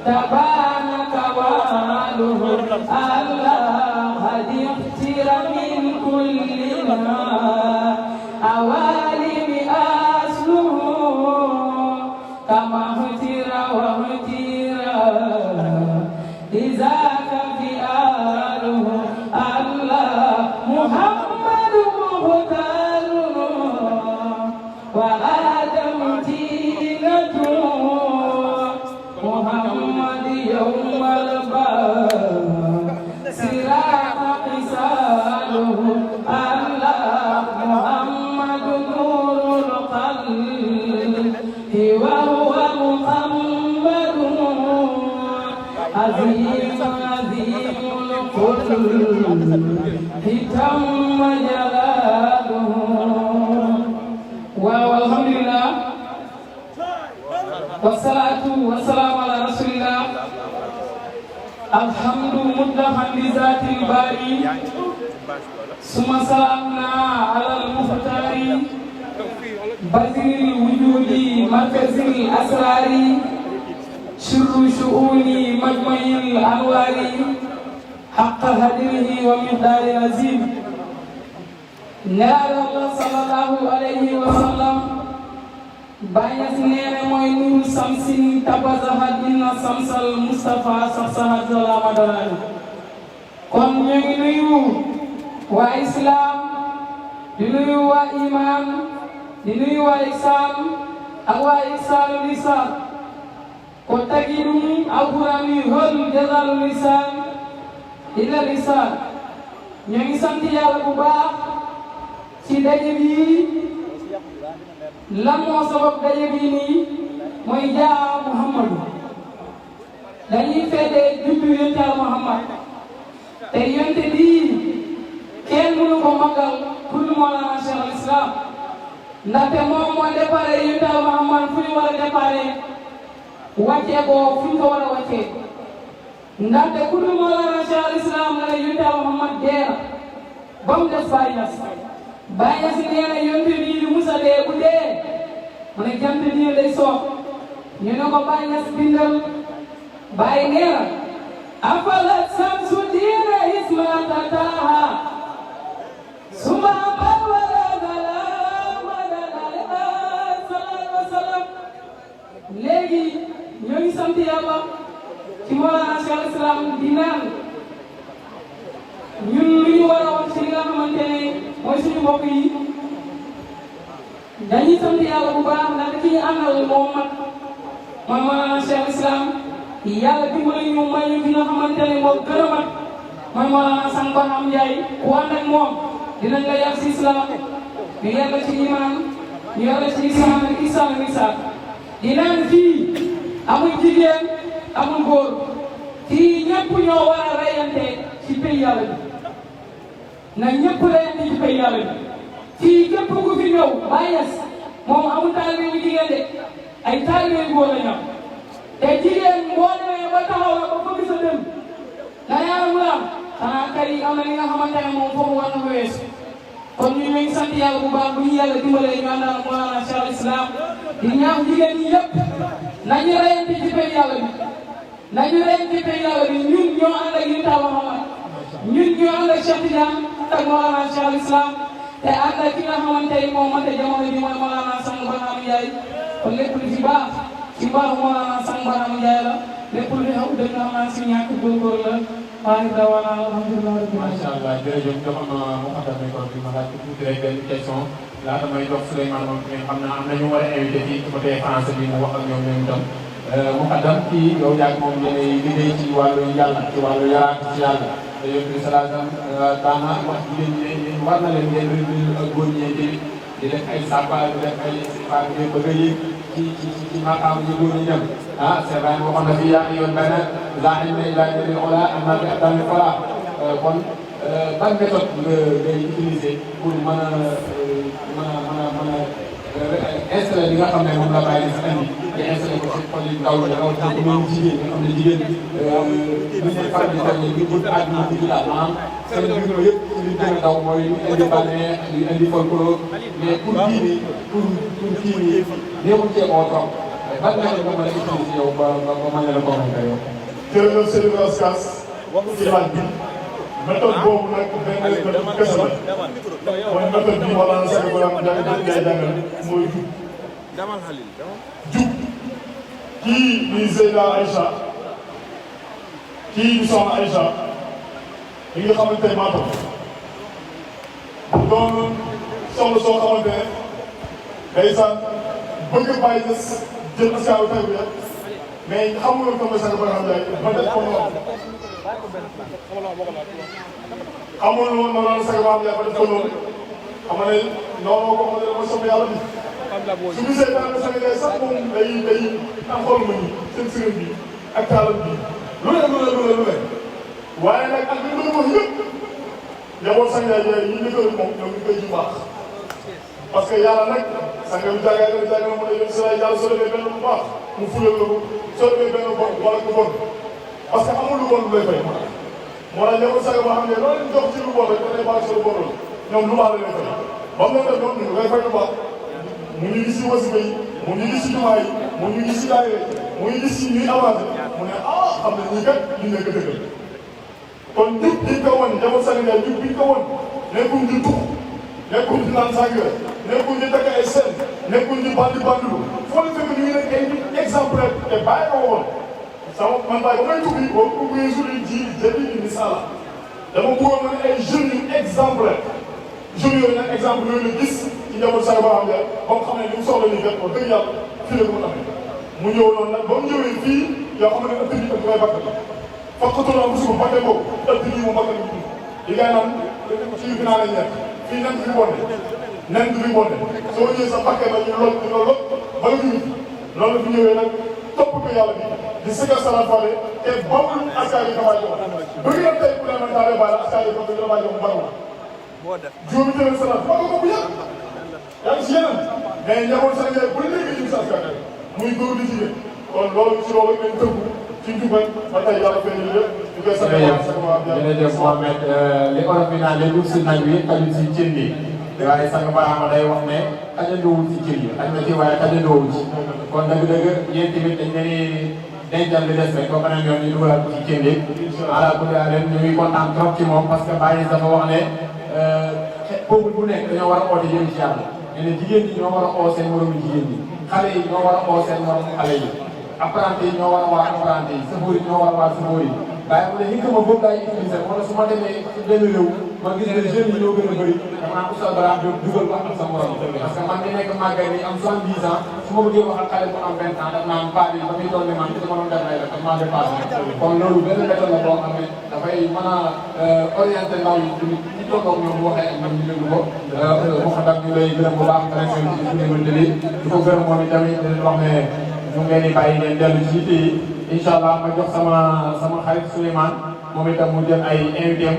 tabana kawaluhu Allah hadi ihtira min kulli ma awalim asluhu kama ihtira wa ihtira izaka fi aluhu Allah Muhammadu muhtaruhu wa Adam tinatu Muhammad yawm al-ba'th sirata qisaluhu Allah Muhammad nurul qalbi wa huwa Muhammadun azim azimul qulbi hitamma jalaluhu walhamdulillah wassalatu wassalamu ala rasulillah alhamdu mutlaqan li zatil bari summa salamna ala al-muhtari bazil wujudi markazil asrari shurru shu'uni majma'il anwari haqqa hadirihi wa miqdari azim Nabi Allah sallallahu alayhi wa sallam Baye nee na mooy nuru samsin tabazahat inna samsal Mustafa saxsahat zalama dalal kon ñu ngi nuyu waa islam di nuyu waa iman di nuyu waa ihsan ak waa ihsanul lisan ko tagidum alqurani hol jazalul lisan illa lisan ñu ngi sant yàlla bu baax ci daje bi lan moo sabab daje bi nii mooy jaa Muhammadu dañuy féete juddu yonent Yàlla Muhammad te yonent bii kenn mënu ko màggal pour lu Mawlana Cheikh al Islam ndaxte moom moo déparé yonent Yàlla Muhammad fu ñu war a déparé wàccee ko fu ñu ko war a wàccee ndaxte ku lu Mawlana Cheikh al Islam la ne yonent Yàlla Muhammad dee na ba mu des Baye Niass Baye Niass nee na yonent bii di Musa dee bu dee mu ne jant nii lay soog ñu ne ko Baye Niass bindal Baye nee na afalat samsu diina ismata taha suma bawala léegi ñoo ngi sant yàlla ci Mawlana Cheikh al Islam di naan ñun lu ñu war a wax ci li nga xamante ne mooy suñu mbokk yi dañuy sant yàlla bu baax ndax ki ñu àndal moom mag mooy Mawlana Cheikh al Islam yàlla dimbali ñu may ñu ki nga xamante ne moo gën a mag mooy Mawlana Sang Barham Ndiaye ku ànd ak moom dinañ la yar si islam ñu yar la ci iman ñu yar la ci islam ak islam ak islam di naan fii amul jigéen amul góor fii ñëpp ñoo war a reyante ci pays yàlla bi na ñëpp reyante ci pays yàlla bi fii képp ku fi ñëw Baye Niass moom amul taalibe yu jigéen de ay taalibe yu góor la ñu am te jigéen boo demee ba taxaw la ba bëgg sa dem nga yàlla mu am xanaa kay am na li nga xamante ne moom foofu war na ko weesu kon ñu ngi sant yàlla bu baax bu ñu yàlla dimbalee ñu àndal Mawlana Cheikh al Islam di ñaax jigéen ñi yëpp nañu reyante ci pays yàlla bi nañu reyante ci pays yàlla bi ñun ñoo ànd ak Yonent Yàlla Muhammad ñun ñoo ànd ak Cheikh Tidiane ak Mawlana Cheikh al Islam te ànd ak ki nga xamante ni moom mënta jamono ji mooy Mawlana Sang Barham Ndiaye kon lépp lu ci baax ci baaxu Mawlana Sang Barham Ndiaye la lépp lu xew dëgg xam naa si ñàkk góorgóor la waaye dawaana alhamdulilah rabbil alamin. macha allah jërëjëf joxoon na mu xatal micro bi ma laaj tuuti rek benn question laata may jox Souleymane moom tamit xam naa am na ñu war a invité fii ci côté français bi mu wax ak ñoom ñoom itam mu xaddam kii yow yaag moom yéenay liggéey ci wàllu yàlla ci wàllu yaraat ci yàlla te yow bi salaam daana wax jigéen ñi yéen war na leen ngeen réunir ak góor ñi di def ay sàbba di def ay istifaar ngeen bëgg a yëg ci maqaam yi góor ñi dem ah c'est vrai waxoon na fi yaa yoon benn zaaxil ne ilaa jëli xola am naa fi abdami fala kon ban méthode ngay utiliser pour mën a installé li nga xam ne moom la Baye Niass andi di installé ko ci xol yi ndaw yi rawatina ko ñoom jigéen nga xam ne jigéen ñu ñuy faral di tànnee ñu bëgg àdduna bi daal maanaam seen mbir yëpp li gën a daw mooy lu indi bànneex lu indi folklore mais pour kii nii pour kii nii néewul cee koo trop ban méthode nga mën a utiliser yow ba mën a la convaincre yow. jërëjëf Seydou Askas ci laaj bi méthode boobu nag benn méthode kese la mooy méthode bi wala na Sang Barham Ndiaye jàngal mooy jub kii di Zeyda Aïcha kii di Soxna Aïcha li nga xamante ne maa toog doon soxla soo xamante ne ndeysaan bëgg Baye Niass jël askaaru tay bi mais xamuloon comme Sang Barham Ndiaye ma def ko noonu xamul woon ma loolu Sang Barham Ndiaye ma def ko noonu xam nga ne noonu ko xam ne mooy sopp yàlla bi su gisee daal Sang Ndiaye sax moom day am xool ma nii seen sëriñ bi ak taalam bi lu ne waaye nag ak li mu doon wax yëpp njaboot Sang Ndiaye yi ñu koy moom ñoom ñu koy ji baax parce que yàlla nag sang bi jàngal mu ne yow si laay yàlla soo defee benn bu baax mu fulal la ko soo defee benn bon wala ku bon parce que amul lu bon lu lay fay moo tax njaboot Sang boo xam ne loolu lañ jox ci lu bon rek da ngay baax si lu bon la ñoom lu baax la lay fay ba mu def ñoom ñu ngay fay lu baax mu ngi gis ci wasifa yi mu ngi gis ci jumaa yi mu ngi gis ci daayira mu ngi gis ci ñuy avancé mu ne ah xam ne ñii kat ñu nekk dëgg kon njub biñ ko woon njaboot Sang Ndiaye njub biñ ko woon nekkul ñu tux nekkul ñu naan sàngara nekkul ñu takk ay seen nekkul ñu bandi bandilu foo leen fekk ñu ngi nekk ay exemplaire te bàyyi ko woon sama man bàyyi ba may tukki boobu pour que jour yi ji jëndi ni misaala dama bëggoon ma ne ay jeunes yu exemplaire jeunes yooyu nag exemple yooyu la gis ci njaboot Sang Barham Ndiaye ba mu xam ne li mu soxla nii kat wax dëgg yàlla fii la ko mën a amee mu ñëw noonu nag ba mu ñëwee fii yoo xam ne ëpp bi ëpp may bakk fakkatoo am suuf bakke boobu ëpp bi moom bakk bi li ngay naan fii fi naa lañ nekk fii nen fi bonde nen du fi bonde soo ñëwee sa bakke ba ñu loj di ko loj ba nga fi loolu la fi ñëwee nag topp bëgg yàlla di sigal salaat fale te bawul askan yi damaa jox bëgg na tey ku ne man daal baal askan yi bëgg damaa jox mbaru juróomi téeméer salaat maa ko bu yàgg yaa ngi si yeneen mais njaboot sax ngay bu léegi ñu sa askan muy góor di jigéen kon loolu ci loolu ngeen tënku ci njubal ba tey yàlla feeñ lépp ñu koy sant jërëjëf Mohamed li olof bi naan li dugg si naaj wi xajul si cin bi waaye sang Barama day wax ne xajandoowul si cin yi xaj na ci waaye xajandoowul ci kon dëgg-dëgg yéen tamit dañ leen dencal li des rek ba beneen yoon ñu dugalal ko ci cin bi ala kulli leen ñu ngi kontaan trop ci moom parce que Baye dafa wax ne peuple bu nekk dañoo war a oote jëm ci yàlla ne jigéen ñi ñoo war a oo seen moromu jigéen ñi xale yi ñoo war a oo seen moromu xale yi apprenti yi ñoo war a waa apprenti yi sëfoor yi ñoo war a waa sëfoor yi waaye mu ne li nga ma boobu laay utilisé wala su ma demee ci benn réew ma gis ne jeunes yi ñoo gën a bëri dama naan Oustaz Barham Diop dugal ko ak sa morom parce que man mi nekk màggat yi am 70 ans su ma bëggee wax ak xale bu am 20 ans daf naan paa bi ba muy toll ni man ci dama doon def lay def daf maa dépassé kon loolu benn méthode la boo xam ne dafay mën a orienté ndaw yi ci tolloog ñoom bu waxee ak ñoom ñu déglu ko mu xam ñu lay gërëm bu baax connexion ci diggante bi di ko gërëm moom itamit di wax ne ñu ngi leen di bàyyi ngeen dellu ci yitte yi incha allah ma jox sama xarit Souleymane moom itam mu jël ay invité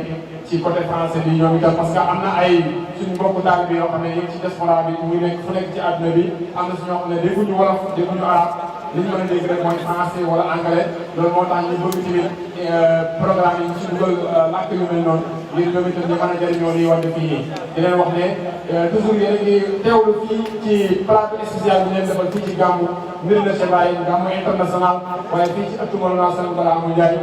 ci côté français bi ñoom itam parce que am na ay suñu mbokku taal bi yoo xam ne yéen ci diaspora bi mu ngi nekk fu nekk ci àdduna bi am na si ñoo xam ne dégguñu wolof dégguñu arab li ñu mën a dégg rek mooy français wala anglais loolu moo tax ñu bëgg tamit programme yi ci dugal làkk yu mel noonu ngir ñoom itam ñu mën a jëriñoo lii wante fii nii di leen wax ne toujours yéen a ngi teewlu fii ci plateau spécial bi leen defal fii ci gàmmu Médina Cheikh Baye gàmmu international waaye fii ci ëttu Mawlana Sall Barham Ndiaye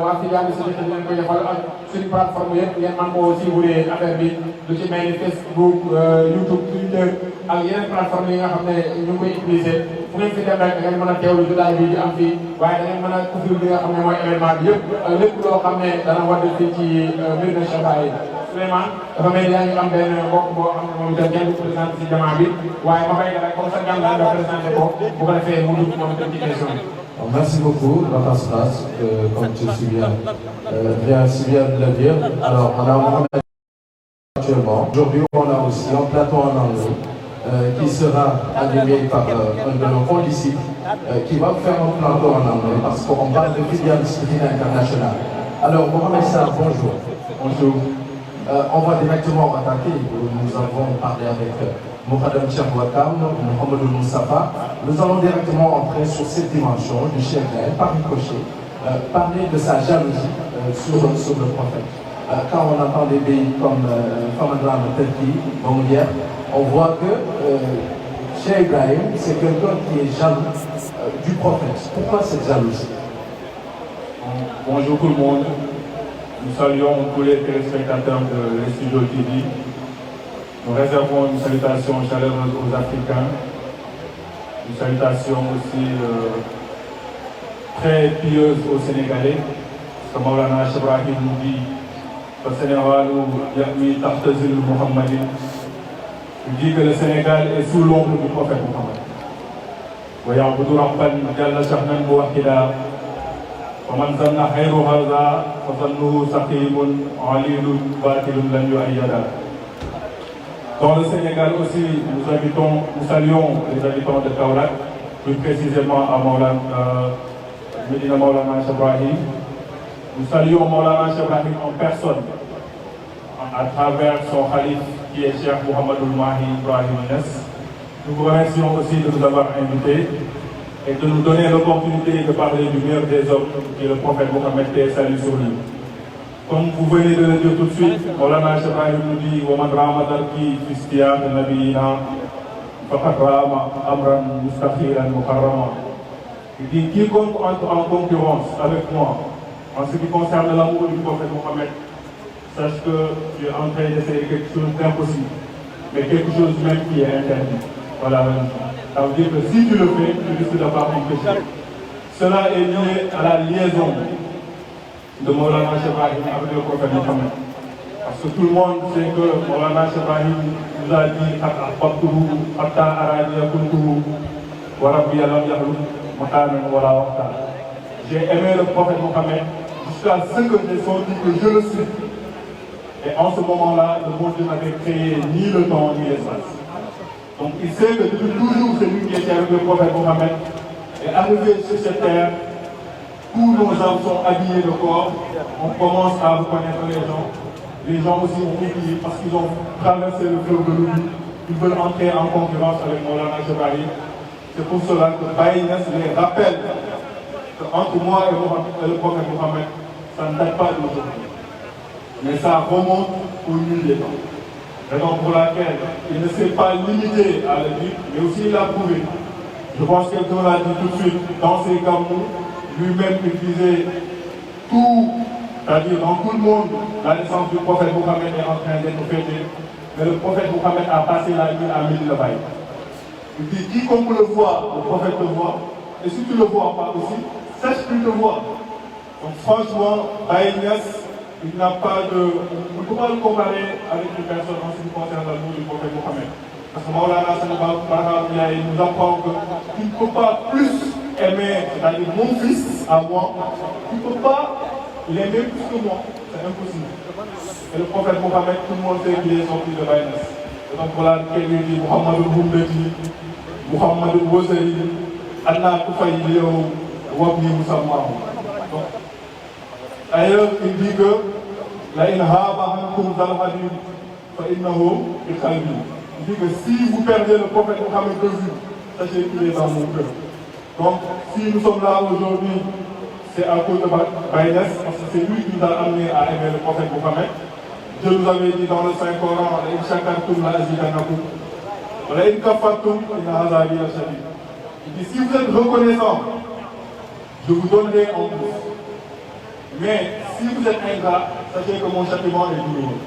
waa fi jaani si di leen ko defal ak suñu plateforme yëpp ngeen man koo suivre affaire bi lu ci mel ni Facebook YouTube Twitter ak yeneen plateforme yi nga xam ne ñu ngi koy utiliser fu ngeen fi dem rek da ngeen mën a teewlu jotaay bi di am fii waaye da ngeen mën a couvrir li nga xam ne mooy événement bi yëpp ak lépp loo xam ne dana wadd fii ci Médina Cheikh Baye Souleymane dafa mel ni yaa ngi am benn mbokk boo xam ne moom itam kenn du présenté si jamaa bi waaye ma fay rek comme sa gan la nga présenté ko bu ko defee mu dugg moom itam ci question bi. Merci beaucoup, Rapastas, comme tu si bien de le dire. Alors, on a Mohamed actuellement. Aujourd'hui, on a aussi un plateau en anglais qui sera animé par un de nos condisciples qui va faire un plateau en anglais parce qu'on parle de filiale discipline internationale. Alors, Mohamed Sarr, bonjour. Bonjour. On va directement attaquer. Nous avons parlé avec Mokhadam Cheikh Wakam, Mohamed Moustapha. Nous allons directement entrer sur cette dimension du Cheikh Baye, par ricochet, parler de sa jalousie sur le prophète. Quand on entend des pays comme Famadran, Turquie, Mondial, on voit que Cheikh Ibrahim, c'est quelqu'un qui est jaloux du prophète. Pourquoi cette jalousie? Bonjour tout le monde. Nous saluons tous les téléspectateurs de l'Studio TV. Nous réservons une salutation chaleureuse aux Africains. Une salutation aussi très pieuse aux Sénégalais. Comme Maulana Cheikh Ibrahim nous dit, au Sénégal, Yahmi Tahtazil Muhammadin. Il dit que le Sénégal est sous l'ombre du prophète Muhammad. ويعبد ربا جل شأنا موحدا ومن ظن خير هذا فظنه سقيم عليل باطل لن يؤيدا. Dans le Sénégal aussi, nous saluons les habitants de Kaolack, plus précisément à Médina Maulana Cheikh Ibrahim. Nous saluons Maulana Cheikh Ibrahim en personne, à travers son khalife qui est Cheikh Mouhamadoul Mahi Ibrahim Niass. Nous vous remercions aussi de nous avoir invités et de nous donner l'opportunité de parler du meilleur des hommes, qui est le prophète Mohammed, et salut sur lui. Comme vous venez de le dire tout de suite, Maulana Cheikh Ibrahim nous dit وَمَنْ رَامَ تَرْكِي فِي اسْتِيَاقِ نَبِيِّنَا فَقَدْ رَامَ أَمْرًا مُسْتَخِيرًا مُحَرَّمًا. Il dit quiconque entre en concurrence avec moi en ce qui concerne l'amour du prophète Mohammed, sache que tu es en train d'essayer quelque chose d'impossible, mais quelque chose même qui est interdit. Voilà. Ça veut dire que si tu le fais, tu risques d'avoir un péché. Cela est lié à la liaison de Maulana Cheikh Ibrahim avec le prophète Mohammed. Parce que tout le monde sait que Maulana Cheikh Ibrahim nous a dit Hatta Arani Kuntuhu wa Rabbi Alam Yahluk Makanan Wala Waqta. J'ai aimé le prophète Mohammed jusqu'à ce que j'ai senti que je le suis. Et en ce moment-là, le bon Dieu n'avait créé ni le temps ni l'espace. Donc il sait que depuis toujours, c'est lui qui était avec le prophète Mohammed. Et arrivé sur cette terre, tous nos âmes sont habillés de corps, on commence à reconnaître les gens. Les gens aussi ont oublié parce qu'ils ont traversé le fleuve de l'oubli. Ils veulent entrer en concurrence avec Maulana Cheikh. C'est pour cela que Baye Niass les rappelle qu'entre moi et le prophète Mohammed, ça ne date pas d'aujourd'hui. Mais ça remonte au milieu des temps. Raison pour laquelle il ne s'est pas limité à le dire, mais aussi il l'a prouvé. Je pense que quelqu'un l'a dit tout de suite dans ses gamous, lui-même il disait tout, c'est-à-dire dans tout le monde, la naissance du prophète Mohammed est en train d'être fêtée, mais le prophète Mohammed a passé la nuit à Médina Baye. Il dit quiconque le voit, le prophète le voit, et si tu ne le vois pas aussi, sache qu'il te voit. Donc franchement, Baye Niass, il n'a pas de... On ne peut pas le comparer avec une personne en ce qui concerne la vie du prophète Mohammed. Parce que Maulana Sallallahu alayhi wa sallam, il nous apprend que tu ne peux pas plus aimer, c'est-à-dire mon fils à moi, tu ne peux pas l'aimer plus que moi. C'est impossible. Et le prophète Mohammed, tout le monde sait qu'il est sorti de Baye Niass. Et donc voilà, quelqu'un dit Muhammadul Humbeti, Muhammadul Wazari, Allah Koufaïli, Wabni Moussamahou. D'ailleurs, il dit que la inhaba hankum zalhadin fa innahu bi qalbi. Il dit que si vous perdez le prophète Mohammed de vue, sachez qu'il est dans mon cœur. Donc, si nous sommes là aujourd'hui, c'est à cause de Baye Niass, parce que c'est lui qui nous a amené à aimer le prophète Mohammed. Dieu nous avait dit dans le Saint-Coran, la in shakartum la azidanakum, wa la in kafartum inna azabi la shadid. Il dit si vous êtes reconnaissant, je vous donnerai en plus. Mais si vous êtes ingrat, sachez que mon châtiment est douloureux.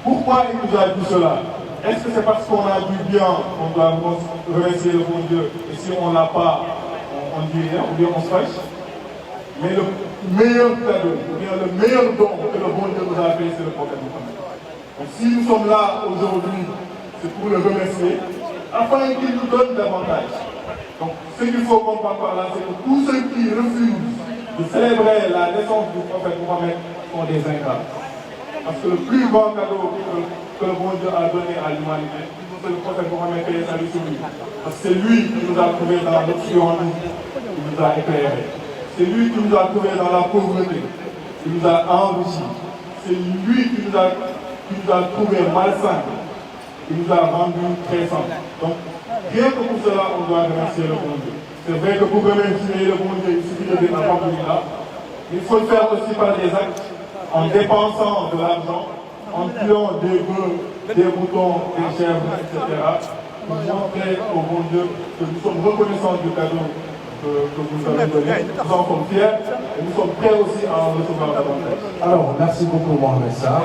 Pourquoi il nous a dit cela? Est-ce que c'est parce qu'on a du bien qu'on doit remercier le bon Dieu, et si on ne l'a pas, on dit rien, ou bien on se fâche? Mais le meilleur cadeau, ou bien le meilleur don que le bon Dieu nous a fait, c'est le prophète Mohammed. Donc si nous sommes là aujourd'hui, c'est pour le remercier, afin qu'il nous donne davantage. Donc ce qu'il faut comprendre par là, c'est que tous ceux qui refusent de célébrer la naissance du prophète Mohammed sont des ingrats. Parce que le plus grand cadeau que le bon Dieu a donné à l'humanité, c'est le prophète Mohammed qui est salut sur lui. Parce que c'est lui qui nous a trouvés dans l'obscurité, qui nous a éclairés. C'est lui qui nous a trouvés dans la pauvreté, qui nous a enrichis. C'est lui qui nous a trouvés malsains, qui nous a rendus très sains. Donc, rien que pour cela, on doit remercier le bon Dieu. C'est vrai que pour remercier le bon Dieu, il suffit de dire alhamdoulilah. Il faut le faire aussi par des actes, en dépensant de l'argent, en tuant des bœufs, des moutons, des chèvres, etc. Pour montrer au bon Dieu que nous sommes reconnaissants du cadeau que vous nous avez donné. Nous en sommes fiers et nous sommes prêts aussi à en recevoir davantage. Alors, merci beaucoup Mohamed Sarr.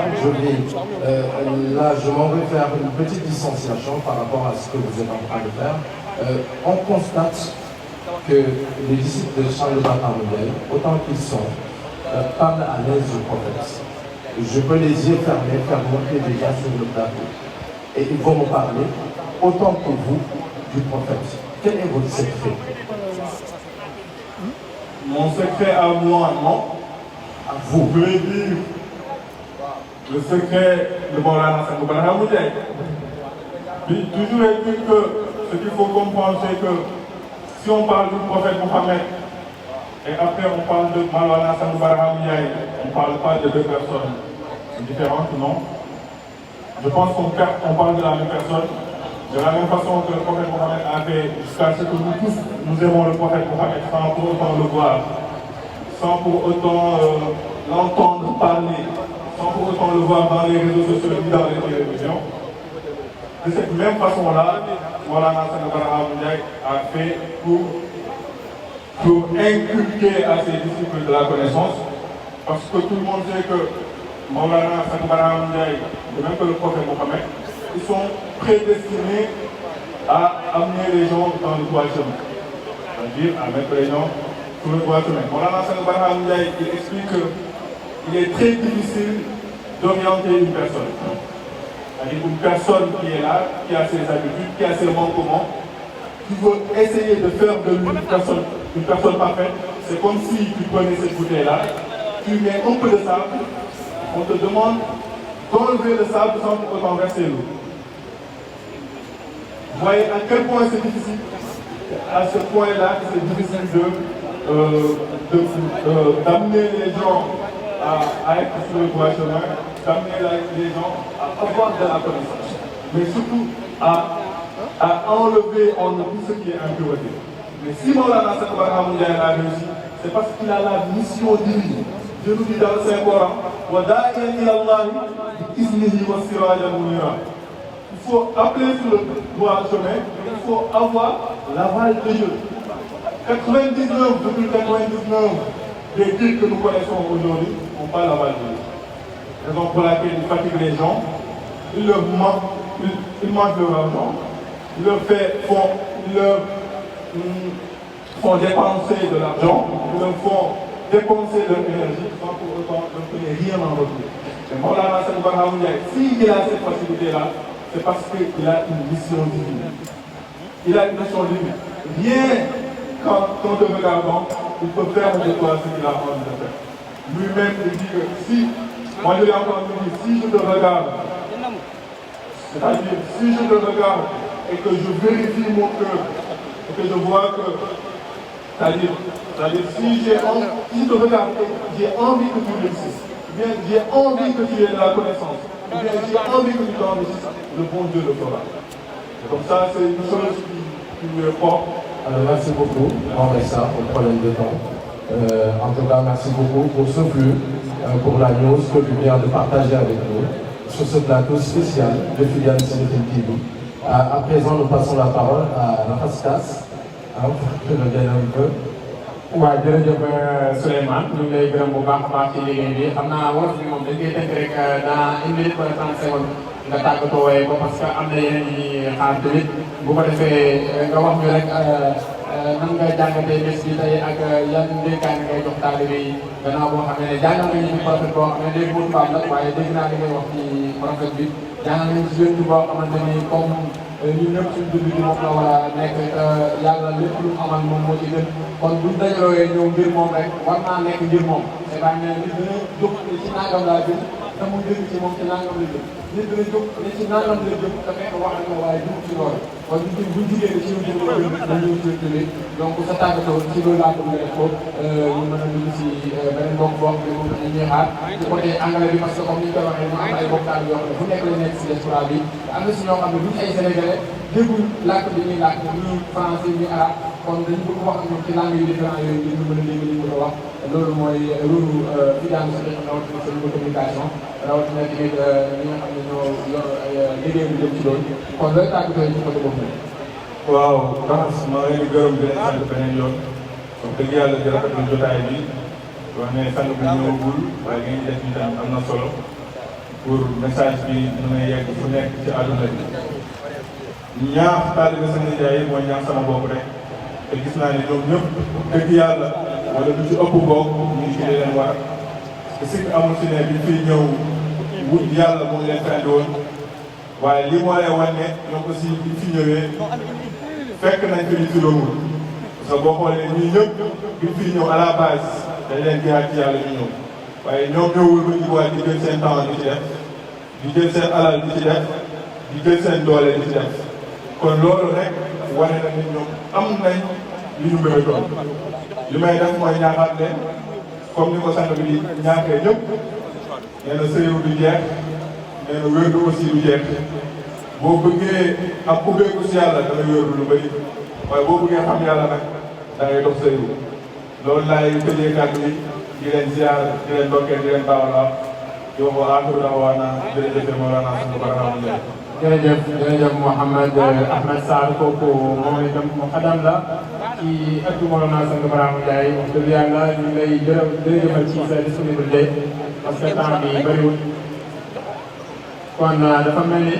Là, je m'en vais faire une petite distanciation par rapport à ce que vous êtes en train de faire. On constate que les disciples de Charles Bakamoudiaï, autant qu'ils sont, parlent à l'aise du prophète. Je peux les yeux fermés, faire monter déjà sur le plateau. Et ils vont me parler, autant que vous, du prophète. Quel est votre secret? Mon secret à moi, non. À vous. Vous voulez dire le secret de Maulana Cheikh Ibrahim Moudjaï. Toujours est-il que ce qu'il faut comprendre, c'est que si on parle du prophète Mohammed et après on parle de Maulana Cheikh Ibrahim Moudjaï, on ne parle pas de deux personnes différentes, non. Je pense qu'on parle de la même personne. De la même façon que le prophète Mohammed a fait jusqu'à ce que nous tous, nous aimons le prophète Mohammed sans pour autant le voir, sans pour autant l'entendre parler, sans pour autant le voir dans les réseaux sociaux ni dans les télévisions. De cette même façon-là, Maulana Cheikh Ibrahim Moudjaï a fait pour inculquer à ses disciples de la connaissance, parce que tout le monde sait que Maulana Cheikh Ibrahim Moudjaï, de même que le prophète Mohammed, ils sont prédestinés à amener les gens dans le droit chemin. C'est-à-dire à mettre les gens sur le droit chemin. Maulana Cheikh Ibrahim Moudjaï, il explique qu'il est très difficile d'orienter une personne. C'est-à-dire une personne qui est là, qui a ses habitudes, qui a ses manquements, qui veut essayer de faire de lui une personne parfaite. C'est comme si tu prenais cette bouteille-là, tu mets un peu de sable, on te demande d'enlever le sable sans pour autant verser l'eau. Vous voyez à quel point c'est difficile. à ce point-là que c'est difficile d'amener les gens à être sur le droit chemin, d'amener les gens à avoir de la connaissance, mais surtout à enlever en nous tout ce qui est impureté. Mais si Maulana Cheikh Barham Ndiaye a réussi, c'est parce qu'il a la mission divine. Dieu nous dit dans le Saint-Coran, wa da'iyan ila Allah bi iznihi wa sirajan munira. Il faut appeler sur le droit chemin, il faut avoir l'aval de Dieu. 99,99 des guides que nous connaissons aujourd'hui n'ont pas l'aval de Dieu. Raison pour laquelle ils fatiguent les gens, ils mangent leur argent, ils leur font dépenser de l'argent, ils leur font dépenser leur énergie sans pour autant leur donner rien en retour. Et Maulana Cheikh Barham Ndiaye, s'il a cette facilité-là, c'est parce qu'il a une mission divine. Il a une mission divine. Rien qu'en te regardant, il peut faire de toi ce qu'il a envie de faire. Lui-même, il dit que si, moi je l'ai encore dit, si je te regarde, c'est-à-dire si je te regarde et que je vérifie mon cœur, et que je vois que, c'est-à-dire si je te regarde et j'ai envie que tu réussisses, bien j'ai envie que tu aies de la connaissance, bien j'ai envie que tu t'enrichisses, le bon Dieu le fera. Donc ça, c'est une chose qui lui est propre. Alors merci beaucoup, Andressa, au problème de temps. En tout cas, merci beaucoup pour ce flux, pour la news que tu viens de partager avec nous sur ce plateau spécial de Filiale Senefim TV. À présent, nous passons la parole à Rafaskas, pour que le gagne un peu. waaw jërëjëf Souleymane ñu ngi lay gërëm bu baax a baax ci liggéey bi xam naa wolof bi moom dañ koy tënk rek dans 1 minute wala 30 secondes nga tàggatoo wooyee ko parce que am na yeneen yi xaar tamit bu ko defee nga wax ñu rek nan nga jàngatee bés bi tey ak yan ndénkaane ngay jox taalibe yi gannaaw boo xam ne jàngal nga ñu ci prophète boo xam ne léegi mu tubaab la waaye dégg naa li ngay wax ci prophète bi jàngal nañu ci yonent boo xamante ni comme ñun ñëpp suñu dund bi moom la war a nekk yàlla lépp lu amal moom moo ci gën kon buñ dajalooyee ñëw ngir moom rek war naa nekk ngir moom c'est vrai ne nit dina jóg ci nangam laa jëm te mu jëm ci moom ci nangam la jëm nit dina jóg ne ci nangam la jëm te fekk wax na waaye jëm ci loolu kon buñ jigéen ci ñu jëm dañuy circulé donc sa tàggatoo ci loolu laa ko def ko ñu mën a dugg si beneen mbokk boo xam ne moom la ñuy xaar ci côté anglais bi parce que comme ni ñu koy waxee ñu am ay bokkaal yoo xam ne fu nekk la nekk si diaspora bi am na si ñoo xam ne duñ ay sénégalais dégguñ làkk bi ñuy làkk ñuy français ñuy arabe kon dañu bëgg wax ak ñoom ci langue yu différent yooyu ngir ñu mën a dégg li ñu bëgg a wax loolu mooy rôle Filiale Senefim rawatina seen communication rawatina tamit ñi nga xam ne ñoo yor liggéey bu jëm ci loolu kon looy tàggatoo ci côté boobu nag. waaw Ramas maa ngi leen di gërëm di leen sant beneen yoon wax dëgg yàlla di rafetlu jotaay bi wax ne sang bi ñëwagul waaye li ngeen def nii tamit am na solo pour message bi ñu ngi yegg fu nekk ci àdduna bi. ñaax taalibe Sëñ Ndiaye mooy ñaax sama bopp rek te gis naa ne ñoom ñëpp dëgg yàlla wala lu ci ëpp boog ñu ngi ci leen war te sikk amul si ne bi fiy ñëw wut yàlla moo leen fi andi woon waaye li moo lay wan ne ñoom aussi bi fi ñëwee fekk nañ ko ñu ci loolu parce que boo xoolee ñii ñëpp bi fiy ñëw à la base dañ leen jihaat ci yàlla ñu ñëw waaye ñoom ñëwul ba ñu waay di jël seen temps di ci def di jël seen alal di ci def di jël seen doole di ci def kon loolu rek wane na ni ñoom am nañ li ñu mébétoon li may def mooy ñaaxaat leen comme ni ko sang bi di ñaaxee ñëpp nee na sëyru du jeex nee na wérdu aussi du jeex boo bëggee am ubbeeku si yàlla da ngay wérdu lu bëri waaye boo bëggee xam yàlla nag da ngay dox sëyru loolu laay tëjee kàddu yi di leen ziar di leen dokkee di leen baawala di wax wa aaxiru da'waana jërëjëf Mawlana Cheikh Barham Ndiaye. jërëjëf Mouhamed Ahmed Sarr kooku moom itam mu xadam la ci ëttu Mawlana Cheikh Barham Ndiaye wax dëgg yàlla ñu ngi lay jërëjëfal ci sa disponibilité parce que temps bi bëriwul kon dafa mel ni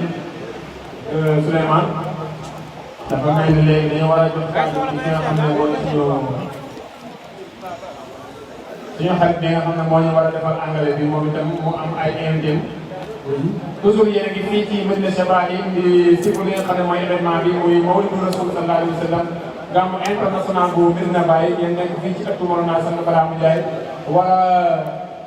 Souleymane dafa mel ni léegi dañu war a jox kàddu gi nga xam ne mooy suñu xarit bi nga xam ne moo ñu war a defal anglais bi moom itam mu am ay invité toujours yéen a ngi fii ci Medina Cheikh Ibrahim di siku li nga xam ne mooy événement bi muy Mawlidu Rasul sallallahu alayhi wa sallam gàmmu international bu Medina Baye yéen nekk fii ci ëttu Mawlana Cheikh Barham Ndiaye war a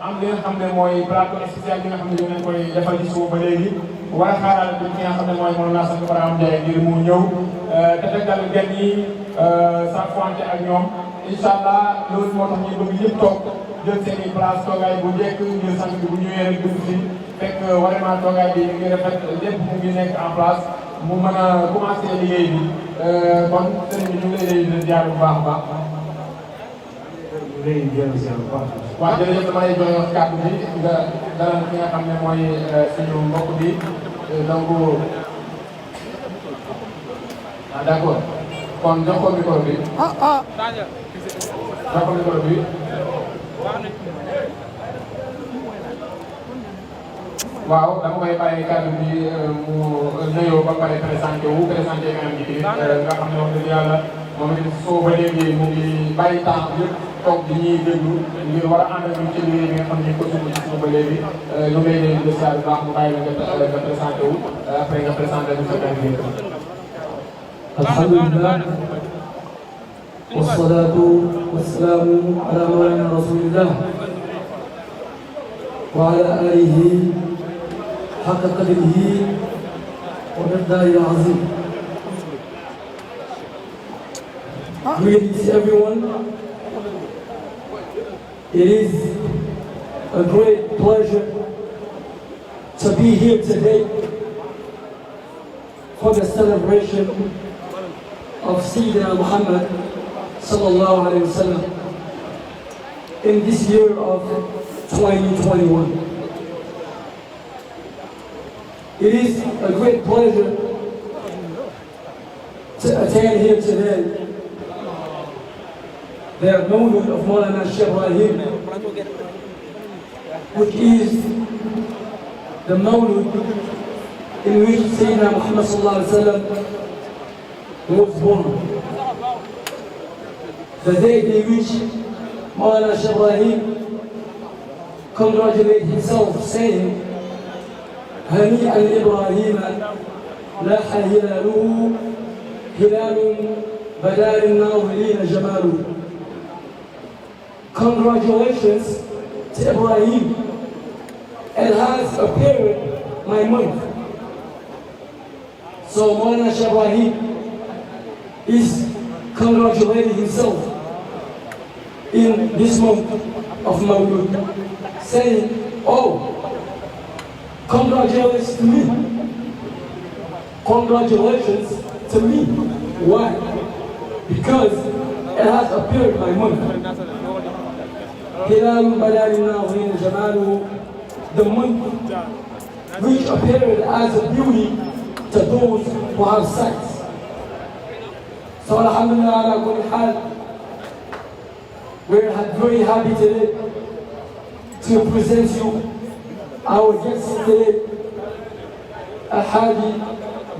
am li nga xam ne mooy plateau spécial bi nga xam ne ñu leen koy defal ci suuf ba léegi war a xaaral bi ki nga xam ne mooy Mawlana Cheikh Barham Ndiaye ngir mu ñëw te tegal gan yi sàrfante ak ñoom incha allah loolu moo tax ñu bëgg ñëpp toog jël seen i place toogaay bu njëkk ngir sant bi bu ñëwee rek dugg si fekk vraiment toogaay bi ñu ngi rafet lépp mu ngi nekk en place mu mën a commencé liggéey bi kon sëriñ bi ñu ngi lay jaar bu baax a baax. waaw jërëjëf damay jox kàddu bi nga dalal ki nga xam ne mooy suñu mbokk bi donc d' accord kon jox ko micro bi. jox ko micro bi. waaw dama koy bàyyi kàddu bi mu nuyoo ba pare présenté kanam ji nga xam ne wax dëgg yàlla moom it soo ba léegi mu ngi bàyyi temps yëpp toog di ñuy déglu ngir war a ànd ak ñun ci liggéey bi nga xam ne ñu ko sumb ci suba ba léegi ñu ngi lay leen di saa bu baax mu bàyyi la nga présenté wu après nga présenté ñu sa candidat. alhamdulillah wassalatu wassalamu ala mawlana rasulillah wa ala alihi haqqa qadrihi wa miqdarihi al-azim. Greetings everyone. It is a great pleasure to be here today for the celebration of Sayyidina Muhammad sallallahu alayhi wa sallam in this year of 2021. It is a great pleasure to attend here today the Mawlud of Maulana Sheikh Ibrahim, which is the Mawlud in which Sayyidina Muhammad sallallahu alayhi wa sallam was born. The day in which Maulana Sheikh Ibrahim congratulated himself saying, هنيئا لإبراهيم لاح هلاله هلال بدا للناظرين جماله. Congratulations to Ibrahim, it has appeared my month. So Maulana Sheikh Ibrahim is congratulating himself in this month of Mawlud, saying, oh, congratulations to me. Congratulations to me. Why? Because it has appeared my month. Hilal Badal Naظrين Jamalu, the month which appeared as a beauty to those who have sight. So Alhamdulillah ala kulli hal, we're very happy today to present you our guest today, Al-Hadi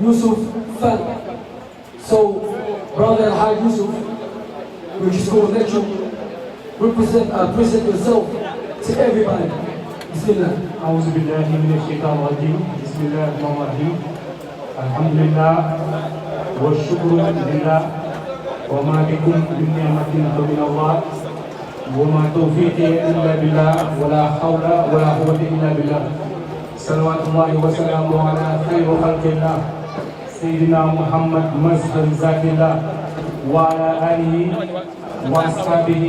Yusuf Fall. So, brother Al-Hadi Yusuf, we're just going to let you present yourself to everybody. Bismillah. أعوذ بالله من الشيطان الرجيم. بسم الله الرحمن الرحيم. الحمد لله والشكر لله وما بكم من نعمة فمن الله وما توفيقي إلا بالله ولا حول ولا قوة إلا بالله. صلوات الله وسلامه على خير خلق الله سيدنا محمد مصدر ذات الله وعلى آله وأصحابه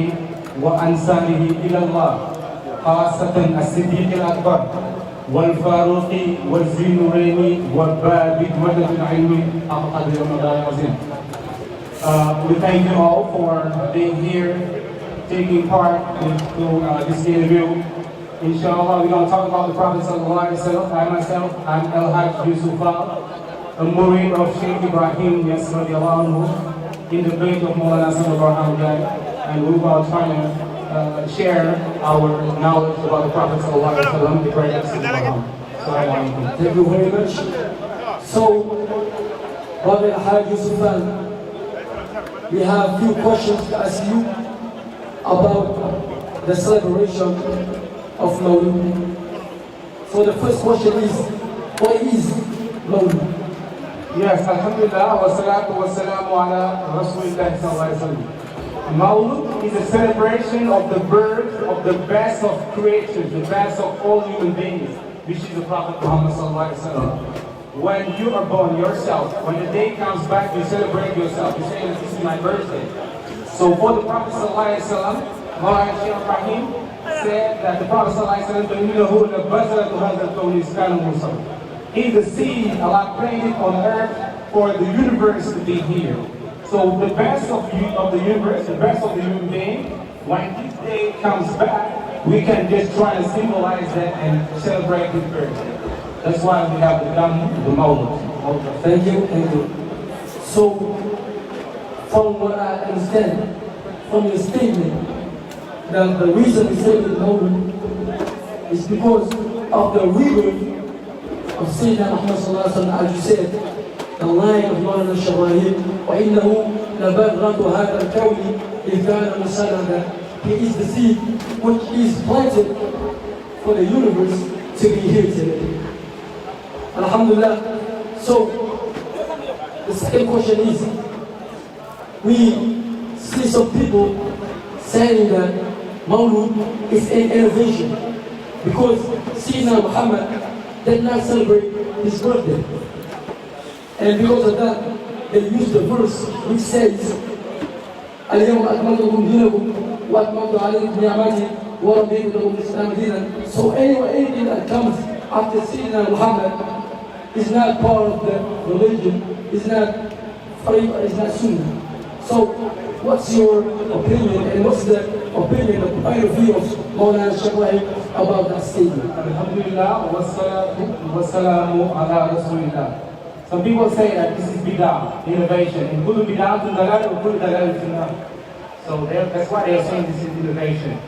وأنصاره إلى الله، خاصة الصديق الأكبر والفاروق والذي النورين وباب مدد العلم أقدر رمضان العظيم. We thank you all for being here, taking part in this interview. Inshallah, we're going to talk about the Prophet sallallahu alaihi wasallam. I myself, I'm Al-Haj Yusuf Fall, a murid of Sheikh Ibrahim Niass radiallahu anhu, in the village of Maulana sallallahu alaihi wasallam. And we will try to share our knowledge about the Prophet sallallahu alaihi wasallam, the great Sallallahu. Thank you very much. So, Brother Al-Haj Yusuf Fall, we have a few questions to ask you about the celebration of Mawlud. So the first question is, what is Mawlud? Yes, Alhamdulillah, wa salatu wa salamu ala Rasulillah sallallahu alaihi wasallam. Mawlud is a celebration of the birth of the best of creatures, the best of all human beings, which is the Prophet Muhammad sallallahu alaihi wasallam. when you are born yourself, when the day comes back, you celebrate yourself. You say, this is my birthday. So for the Prophet ﷺ, Mawlana Shaykh Ibrahim said that the Prophet ﷺ, he's the seed Allah planted on earth for the universe to be here. So the best of the universe, the best of the human being, when this day comes back, we can just try to symbolize that and celebrate his birthday. That's why we have the Mawlud. Thank you. So, from what I understand from your statement, that the reason we celebrate Mawlud is because of the rebirth of Sayyidina Muhammad sallallahu alaihi wasallam, as you said, the line of Mawlana Shahrahim, وَإِنَّهُ لَبَذْرَةُ هَذَا الْكَوْنِ إِذْ كَانَ مُسَنَّدًا. He is the seed which is planted for the universe to be here today. Alhamdulillah. So, the second question is, we see some people saying that Mawlud is an innovation because Sayyidina Muhammad did not celebrate his birthday. And because of that, they use the verse which says, اليوم أكملت لكم دينكم وأتممت عليكم نعمتي ورضيت لكم الإسلام دينا. So anything that comes after Sayyidina Muhammad is not part of the religion, is not Sunnah. So what's your opinion and what's the opinion, the point of view of Mawlana Shaykh Ibrahim about that statement? Alhamdulillah, wassalamu ala rasulillah. Some people say that this is bid'ah, innovation. In kullu bid'atin dalal wa kullu dalalatin nar. So that's why they are saying this is innovation.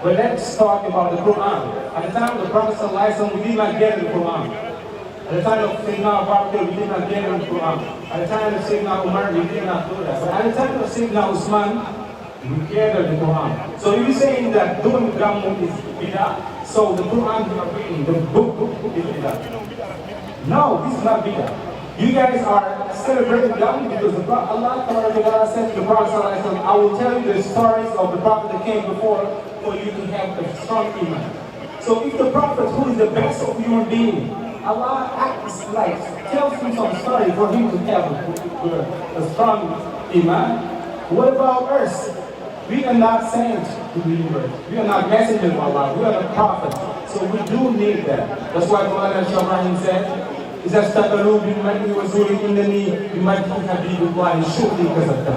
But let's talk about the Quran. At the time of the Prophet ﷺ, we did not get the Quran. At the time of Sayyidina Abu Bakr, we did not get the Quran. At the time of Sayyidina Umar, we did not do that. But at the time of Sayyidina Usman, we gathered the Quran. So you're saying that doing Gammum is bid'ah, so the Quran you are reading, the book is bid'ah. No, this is not bid'ah. You guys are celebrating Gammum because Allah said to the Prophet ﷺ, I will tell you the stories of the Prophet that came before for you to have a strong iman. So if the Prophet, who is the best of human beings, Allah acts like, tells him some story for him to have a strong iman, what about us? We are not saints to the universe. We are not messengers of Allah. We are the prophets. So we do need that. That's why Mawlana Shaykh Ibrahim said, إذا استقلوا بالمن وزور إنني بمجد حبيب الله شغلي كذبت.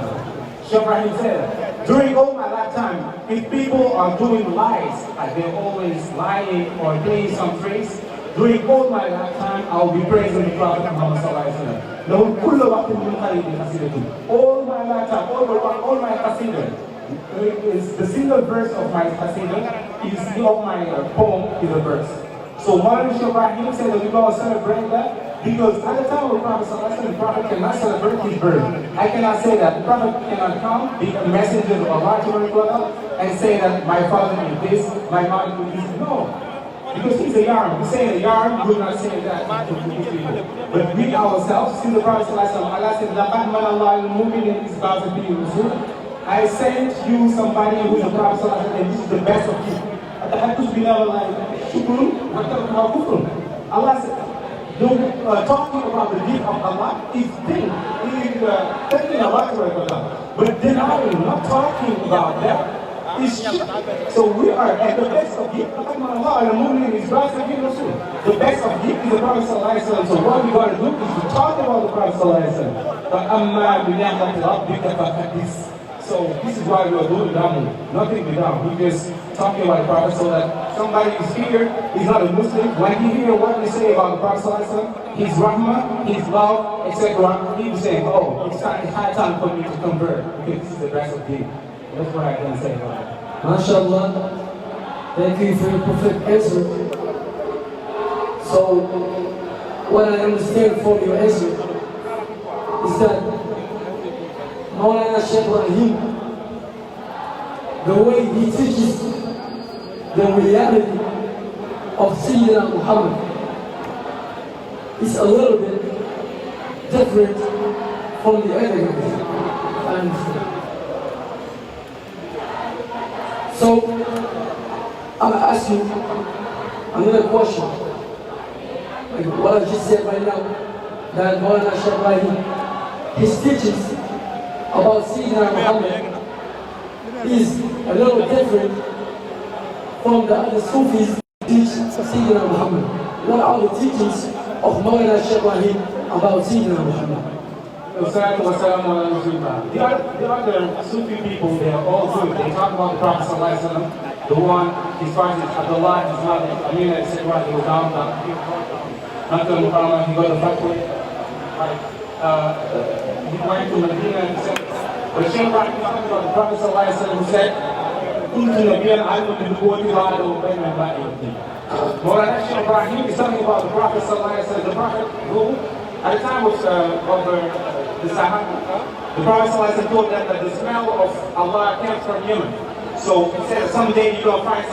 Shaykh Ibrahim said, during all my lifetime, if people are doing lies, like they're always lying or playing some tricks, during all my lifetime, I will be praising the Prophet Muhammad sallallahu alaihi wasallam. All my lifetime, all my qasidah, the single verse of my qasidah is of my poem is a verse. So Mawlana Shaykh Ibrahim said that we going to celebrate that because at the time of the Prophet sallallahu alaihi wasallam, the Prophet cannot celebrate his birth. I cannot say that the Prophet cannot come, be a messenger of Allah and say that my father is this, my mother is this. No. Because he's a yarn. He's saying a yarn, we're not saying that to people. But we ourselves, see the Prophet Allah said, I sent you somebody who is a Prophet and this is the best of you. Allah said, talking about the gift of Allah is thanking Allah, but denying, not talking about that. So we are at the best of gift. The best of gift is the Prophet sallallahu alaihi wasallam. So what we got to do is to talk about the Prophet sallallahu alaihi wasallam. So this is why we are doing Gammum. Nothing without. We're just talking about the Prophet so that somebody is here, he's not a Muslim. When he hears what we say about the Prophet sallallahu alaihi wasallam, his rahmah, his love, etc., he will say, oh, it's high time for me to convert because this is the best of gift. That's what I can say about it. MashaAllah. Thank you for your perfect answer. So, what I understand from your answer is that Mawlana Shaykh Ibrahim, the way he teaches the reality of Sayyidina Muhammad is a little bit different from the other guys. I understand. So, I'm going to ask you another question. Like what I just said right now, that Maulana Sheikh Ibrahim, his teachings about Sayyidina Muhammad is a little different from the other Sufis who teach Sayyidina Muhammad. What are the teachings of Maulana Sheikh Ibrahim about Sayyidina Muhammad? The other Sufi people, they are all good. They talk about the Prophet ﷺ, the one, his father is Abdullah, his mother, Amina, etc. He was down, Makkah, Muhammad, he got the fatwa. He went to Medina and said, but Sheikh Ibrahim talking about the Prophet ﷺ who said, كنت نبيا علم بالنبوة بعد وبين الباقي. Maulana Sheikh Ibrahim is talking about the Prophet ﷺ, the Prophet who, at the time of the Sahaba, the Prophet ﷺ told them that the smell of Allah came from Yemen. So he said someday you're going to find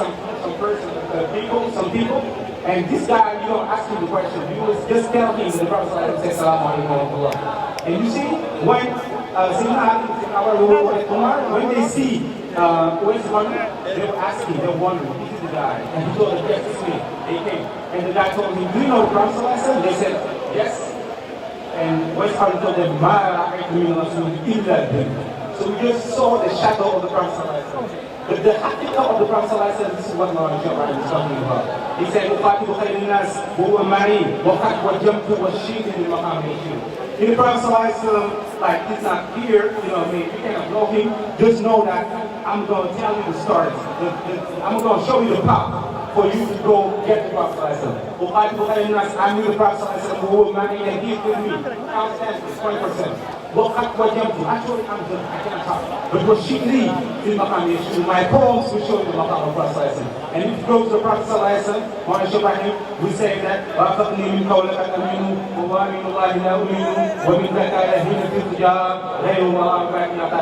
some people, and this guy, you don't ask him the question, you just tell him that the Prophet ﷺ said Salaam alaikum wa rahmatullah. And you see, when when they see where's the money, they were asking, they were wondering, this is the guy. And he told them, yes, it's me. They came. And the guy told him, do you know the Prophet ﷺ? They said, yes. And West Harlem told them, so we just saw the shadow of the Prophet ﷺ. But the hakika of the Prophet ﷺ, this is what Maulana Sheikh Ibrahim is talking about. He said, وَقَاتِبُ خَيْرِ النَّاسِ وَهُوَ مَعِي وَقَاتِ وَجَمْتُ وَالشِّيطِ لِلْمَقَامِ يَشِيرُ. In the Prophet ﷺ, like he's not here, you know, I mean, you cannot know him, just know that I'm going to tell you the stories. I'm going to show you the path for you to go get the Prophet ﷺ. I knew the Prophet ﷺ who will marry and he's with me. Count 10, 20%. Actually, I can't talk. But what she read in my poems will show you the Maqam of the Prophet ﷺ. And if you go to the Prophet ﷺ, Maulana Sheikh Ibrahim, we say that وَأَخَذْنِي مِنْ قَوْلَكَ الْأَمِينُ وَوَامِنُ اللَّهِ لَا أُمِينُ وَمِنْ ذَكَ لَهِينَ فِي الْتِجَارَةِ غَيْرُ مَرَامٍ.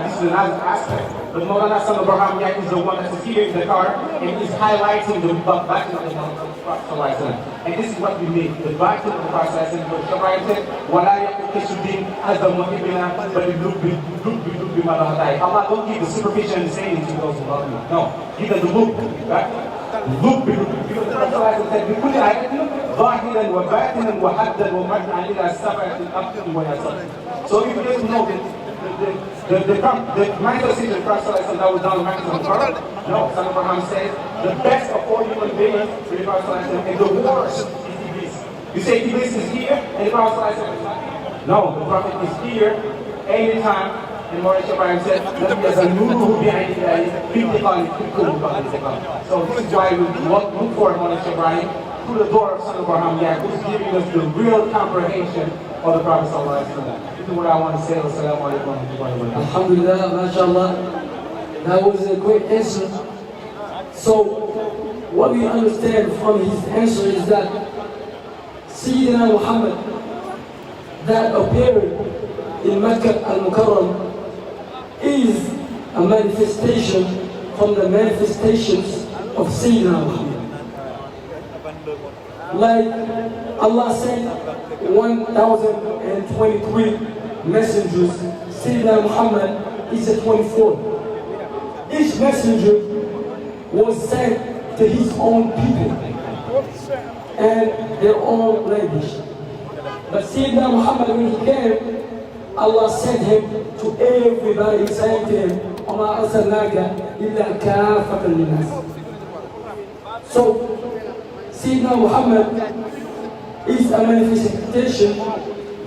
This is another aspect. But Maulana Son of Abraham Yak is the one that is here in the car and is highlighting the back of the Prophet ﷺ. And this is what we make, the batin of the Prophet ﷺ. But Sheikh Ibrahim said, وَلَا يَقُكِسُ الدِّينَ أَزَ مُحِبِّنَا but it look Allah don't give the superficial understanding to those who love you. No, give them the look, right? Look, because the Prophet said, بِكُلِّ آيَةٍ ظَاهِرًا وَبَاطِنًا وَحَدًّا وَمَدْعًا إِلَى سَبْعَةِ الْأَبْدِ وَيَسَرٍ. So if you get to know the manifestation of the Prophet that was done in the Quran, no, Son of Abraham says, the best of all human beings is the Prophet and the worst is Iblis. You say Iblis is here and the Prophet is not here. No, the Prophet is here anytime, and Maulana Sheikh Ibrahim said, so this is why we look for Maulana Sheikh Ibrahim through the door of Son of Abraham Yak, who's giving us the real comprehension of the Prophet ﷺ. This is what I want to say. Assalamu alaikum wa rahmatullahi wa barakatuh. Alhamdulillah, mashallah. That was a great answer. So, what we understand from his answer is that Sayyidina Muhammad that appeared in Makkah al-Mukarram is a manifestation from the manifestations of Sayyidina Muhammad. Like Allah sent 1,023 messengers, Sayyidina Muhammad is a 24th. Each messenger was sent to his own people and their own language. But Sayyidina Muhammad, when he came, Allah sent him to everybody, saying to him, وَمَا أَرْسَلْنَاكَ إِلَّا كَافَةً لِلنَّاسِ. So, Sayyidina Muhammad is a manifestation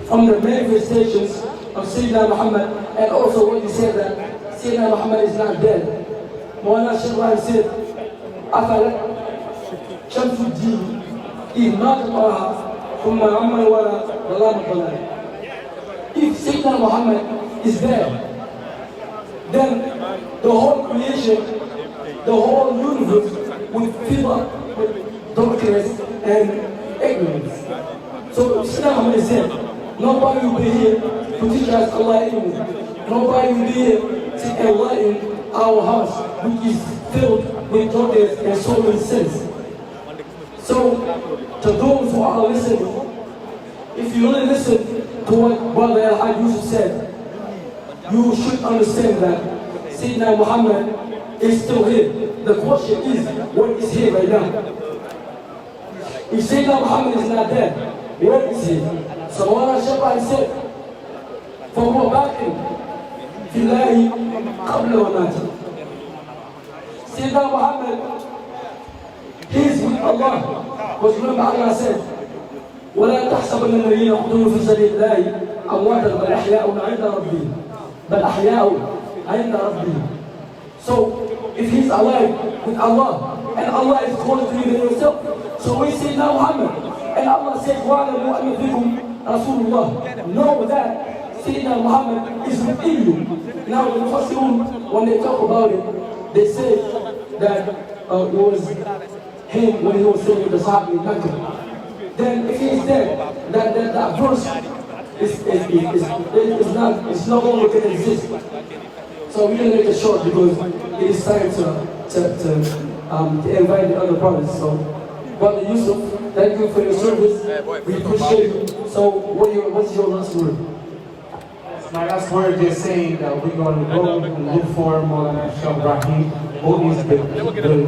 from the manifestations of Sayyidina Muhammad, and also when he said that Sayyidina Muhammad is not dead. Maulana Sheikh Ibrahim said, أَفَلَكْ شَمْسُ الدِّينِ إِذْ مَاتَ طَهَا ثُمَّ عَمَّ الْوَلَى ظَلَامَ الضَّلَالِ. If Sayyidina Muhammad is there, then the whole creation, the whole universe will fill up with darkness and ignorance. So if Sayyidina Muhammad is there, nobody will be here to teach us Allah anymore. Nobody will be here to enlighten our hearts, which is filled with darkness and so many sins. So to those who are listening, if you really listen to what Brother Al-Haj Yusuf said, you should understand that Sayyidina Muhammad is still here. The question is, what is here right now? If Sayyidina Muhammad is not dead, where is he? So Mawlana Sheikh said, فهو باق في الله قبل وماته. Sayyidina Muhammad, he is with Allah. Because remember Allah said, ولا تحسبن الذين يقتلون في سبيل الله أمواتا بل أحياء عند ربهم. بل أحياء عند ربهم. So if he's alive with Allah and Allah is closer to you than yourself, so we say now Muhammad and Allah said وَعَلَمُوا أَنَّ فِيكُمْ رَسُولُ اللَّهِ. Know that Sayyidina Muhammad is within you. Now the Mufassirun, when they talk about it, they say that it was him when he was saying the Sahaba in Mecca. Then if he is dead, that verse is no longer going to exist. So we're going to make it short because it is time to invite the other brothers. So Brother Yusuf, thank you for your service. We appreciate it. So what's your last word? My last word is saying that we're going to go and look for Mawlana Sheikh Ibrahim, who is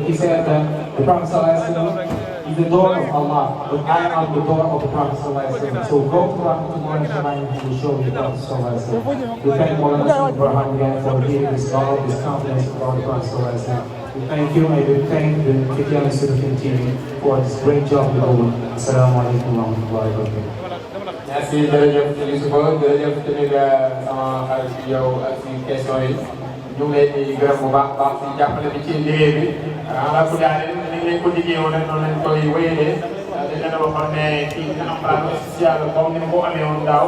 he said that the Prophet ﷺ is the door of Allah, but I am the door of the Prophet ﷺ. So go to Mawlana Sheikh Ibrahim and will show you the Prophet ﷺ. We thank Mawlana Sheikh Ibrahim again for giving this love, this confidence about the Prophet ﷺ. We thank you and we thank the Fitiyan Sudafin TV for this great job you're doing. Assalamu alaikum wa rahmatullahi wa barakatuh. Merci jërëjëf Youssoufa jërëjëf tamit sama xarit si yow ak si question yi ñu ngi leen di gërëm bu baax baax si jàppale bi ci liggéey bi ala ku daane ni ngeen ko liggéeyoon rek noonu lañ koy wéyalee dañ leen a waxoon ne kii dina am plan spécial comme ni mu ko amee woon daaw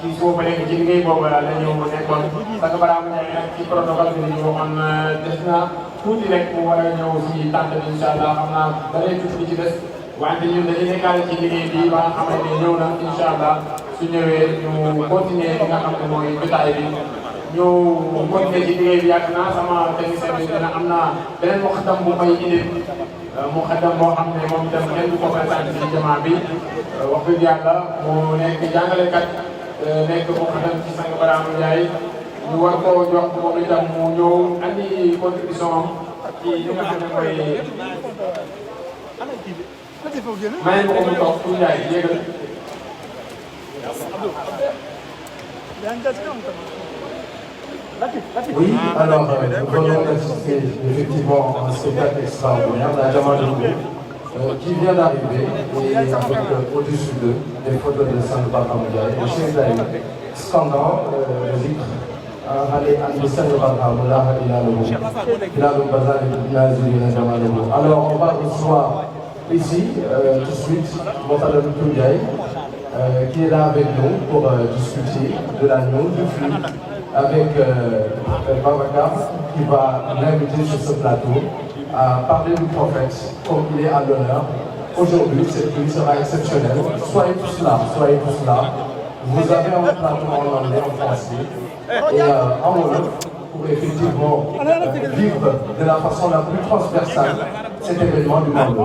ci suuf ba léegi ci liggéey boobu la ñëw mu nekkoon parce que balaa mu ñëw nag ci protocole bi ñu waxoon des na tuuti rek mu war a ñëw si tànt bi incha allah xam naa da lay tuuti bi ci des wante ñun dañuy nekkaale ci liggéey bi ba nga xamante ne ñëw na incha allah su ñëwee ñu continuer li nga xam ne mooy jotaay bi ñu continuer ci liggéey bi yàgg naa sama technicien bi dina am naa beneen muxaddam bu may indi muxaddam boo xam ne moom itam kenn du ko présenté ci jamaa bi wax dëgg yàlla mu nekk jàngalekat nekk muxaddam ci sang Barham Ndiaye ñu war koo jox moom itam mu ñëw andi contribution am ci li nga xam ne mooy may ma ko mu toog pour Ndiaye yéegal. Oui, alors nous venons d'assister effectivement à un spectacle extraordinaire, la Jama de Ngou, qui vient d'arriver et avec au-dessus d'eux des photos de Sang Barham Ndiaye, de Cheikh Ibrahim, scandant le zikr على أن يستمر الله إلى البزار النازل Alors on va recevoir ici tout de suite Mokhadam Ndiaye qui est là avec nous pour discuter de l'agneau, du flux, avec Babacar qui va l'inviter sur ce plateau à parler du prophète comme il est à l'honneur. Aujourd'hui, cette nuit sera exceptionnelle. Soyez tous là, soyez tous là. Vous avez un plateau en anglais, en français et en wolof pour effectivement vivre de la façon la plus transversale cet événement du monde.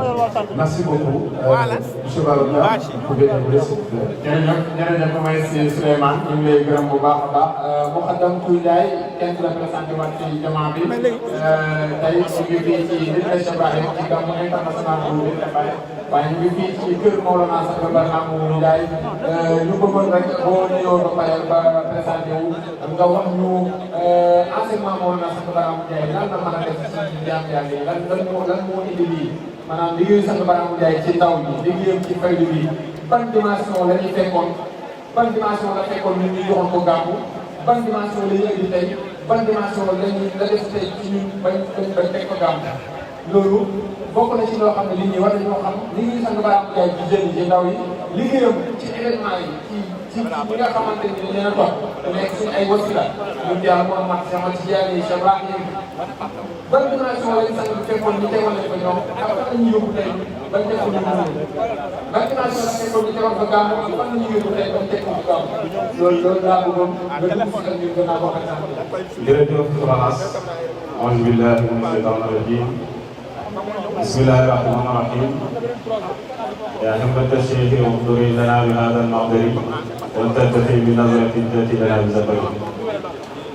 Merci beaucoup. Monsieur Babacar, vous pouvez dérouler s'il vous plaît. jërëjëf mooy Souleymane ñu ngi lay gërëm bu baax a baax Mokhadam Ndiaye kenn du la présenté waat ci jamono bi tey ñu ngi fii ci Medina Cheikh Ibrahim ci gàmmu international bu Medina waaye ñu ngi fii ci kër Mawlana Cheikh Barham Ndiaye ñu bëggoon rek boo nuyoo ba pare ba présenté wu nga wax ñu enseignement Mawlana Cheikh Barham Ndiaye lan la mën a def ci jaam yàlla yi lan moo indi lii maanaam liggéeyu Cheikh Barham Ndiaye ci ndaw ñi liggéeyam ci faydu bi ban dimension la ñuy fekkoon ban dimension la fekkoon ñun ñu joxoon ko gàmmu ban dimension la ñuy indi tey ban dimension la def tey ci ñun bañ teg ko gàmmu loolu bokk na ci loo xam ne nit ñi war nañoo xam liggéeyu Cheikh Barham Ndiaye ci jeunes yi ci ndaw yi liggéeyam ci événement yi ci ñi nga xamante ni dañ leen a topp te nekk suñu ay wasila ñun yàlla moo mat sama ci jaay yi Cheikh Ibrahim ban dimension lañ sax bu fekkoon ñu tegoon nañ ko ñoom ak fan la ñuy yóbbu tey bañ teg ko ñu ban dimension la fekkoon ñu tegoon ko gàmmu ak fan la ñuy yóbbu tey bañ teg ko ñu gàmmu loolu laa bëggoon nga dugg si ak ñun gën naa ko xam. jërëjëf Soxna auzu billahi mina shaytaani rajim bismillahi rahmani rahim يا همة الشيخ انظري لنا بهذا المقدر ولتلتفي بنظرة تأتي لنا بزبر.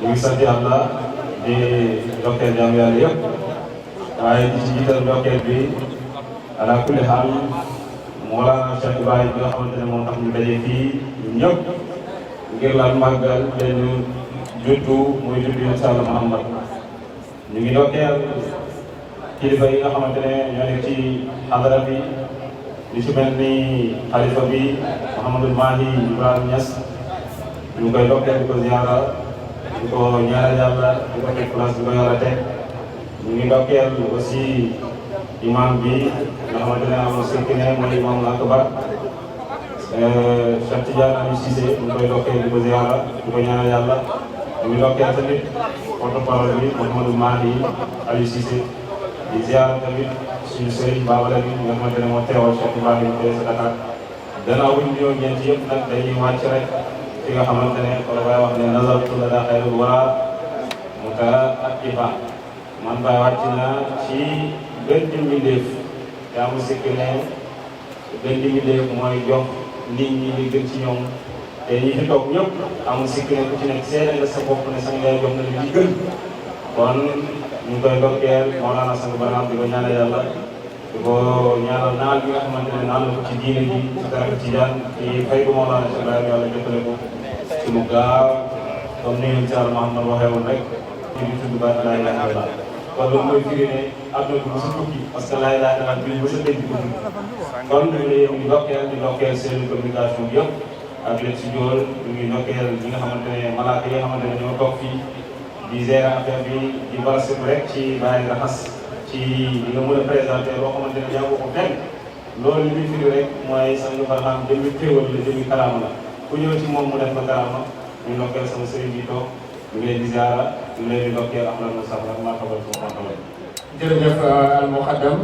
ñu ngi sant Yàlla di ndokkeel jaam Yàlla yëpp waaye di ci jiital ndokkeel bi ala kulli xaal Mawlana Cheikh Ibrahim bi nga xamante ne moom tax ñu daje fii ñëpp ngir lan màggal benn juddu muy juddu Yonent Yàlla Muhammad ñu ngi ndokkeel kilifa yi nga xamante ne ñoo nekk ci xadara bi li ci mel ni xalifa bi Mouhamadul Mahi Ibrahima Niass ñu koy ndokkeel di ko ziara di ko ñaanal yàlla di ko teg place bi ko yàlla teg ñu ngi ndokkeel aussi imam bi nga xamante ne am na sëkk ne mooy imam Akbar Cheikh Tidiane Aliou Cissé ñu koy ndokkeel di ko ziara di ko ñaanal yàlla ñu ngi ndokkeel tamit porte-parole bi Mouhamadou Mahi Aliou Cissé di ziara tamit suñu sëriñ Babala bi nga xamante ne moo teewal Cheikh Ibrahima tey sa Dakar gannaaw bu ñu ñëw ñeent yëpp nag dañuy wàcc rek fi nga xamante ne kon bay wax ne nazartu la daa xayrul wara mu ka ak ifa man bay wàcc na ci gën di mbindeef te amul sikk ne gën di mbindeef mooy jox nit ñi li gën ci ñoom te ñi fi toog ñëpp amul sikk ne ku ci nekk seede nga sa bopp ne sañ lay jox na li gën kon ñu ngi koy ndokkeel Mawlana sang Barham di ko ñaanal yàlla di ko ñaanal naal bi nga xamante ne naan la ko ci diine ji ci tariqa Tijaan ci fay bu Mawlana Cheikh Ibrahima yàlla jëppale ko ci lu gaaw comme ni Yonent Yàlla Muhammad waxee woon rek ci di tudd baat laa ilaaha illallaah kon loolu mooy firi ne àdduna bi mos a tukki parce que laa ilaaha illallaah bi mos a denc ko kon ñu ngi di ndokkeel seen communication bi yëpp ak leen si jóor ñu ngi ndokkeel ñi nga xamante ne malaaka yi nga xamante ne ñoo toog fii di gérer affaire bi di barasib rek ci bàyyi raxas ci li nga mën a présenté loo xamante ne yaa ko fenn loolu li muy firi rek mooy sang Barham jëmmi xéewal la jëmmi karaama la ku ñëw ci moom mu def la karaama ñu ndokkeel sama sëriñ bi toog ñu ngi leen di ziara ñu leen di ndokkeel am na lu sax rek maa xamal ko xamal. jërëjëf al muqaddam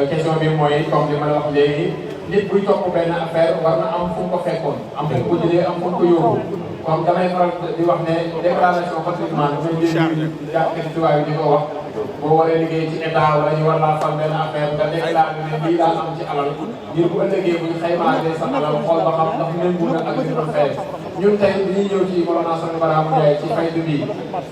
question bi mooy comme li ma la wax léegi nit buy topp benn affaire war na am fu mu ko fekkoon am fu mu ko jëlee am fu mu ko yóbbu comme damay faral di wax ne déclaration patrimoine damay dégg jàppale ci waaye di ko wax boo waree liggéey ci état wala ñu war laa fal benn affaire nga déclaré ne lii daal am ci alal ngir bu ëllëgee bu ñu xaymaatee sa alal xool ba xam ndax méngóo na ak li doon fay ñun tey dañuy ñëw ci Mawlana Sang Barham Ndiaye ci faydu bi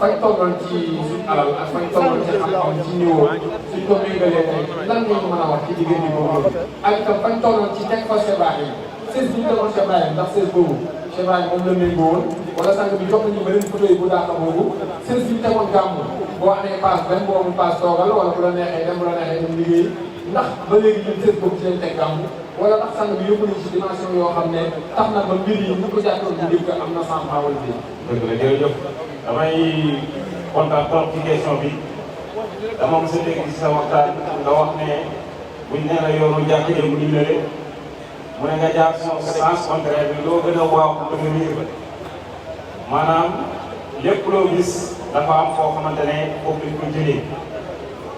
fañ tolloon ci suñ alal ak fañ tolloon ci xam-xam ci niveau suñ ko méngalee tey lan nga ñu mën a wax ci diggante boobu ak itam fañ tolloon ci teg fa Cheikh Ibrahim sées bi ñu tegoon Cheikh Ibrahim ndax sées boobu Cheikh Ibrahim moom la méngoo woon wala sang bi jox nañu beneen photo yi bu daaka boobu sées bi ñu tegoon gàmmu boo amee paas benn boo amul paas toogal wala bu la neexee dem bu la neexee dem liggéey ndax ba léegi ñun sées boobu ci lañ teg gàmmu wala ndax sang bi yóbbu nañu ci dimension yoo xam ne tax na ba mbir yi ñu ko jàppoon bu dégg am na changement wala déet. dëgg la jërëjëf damay kontaan trop ci question bi dama mos a dégg ci sa waxtaan nga wax ne buñ nee la yoonu jàkk yi mu dimbale mu ne nga jaar sens contraire bi loo gën a waaw da nga miir maanaam lépp loo gis dafa am foo xamante ne foofu lañ ko jëlee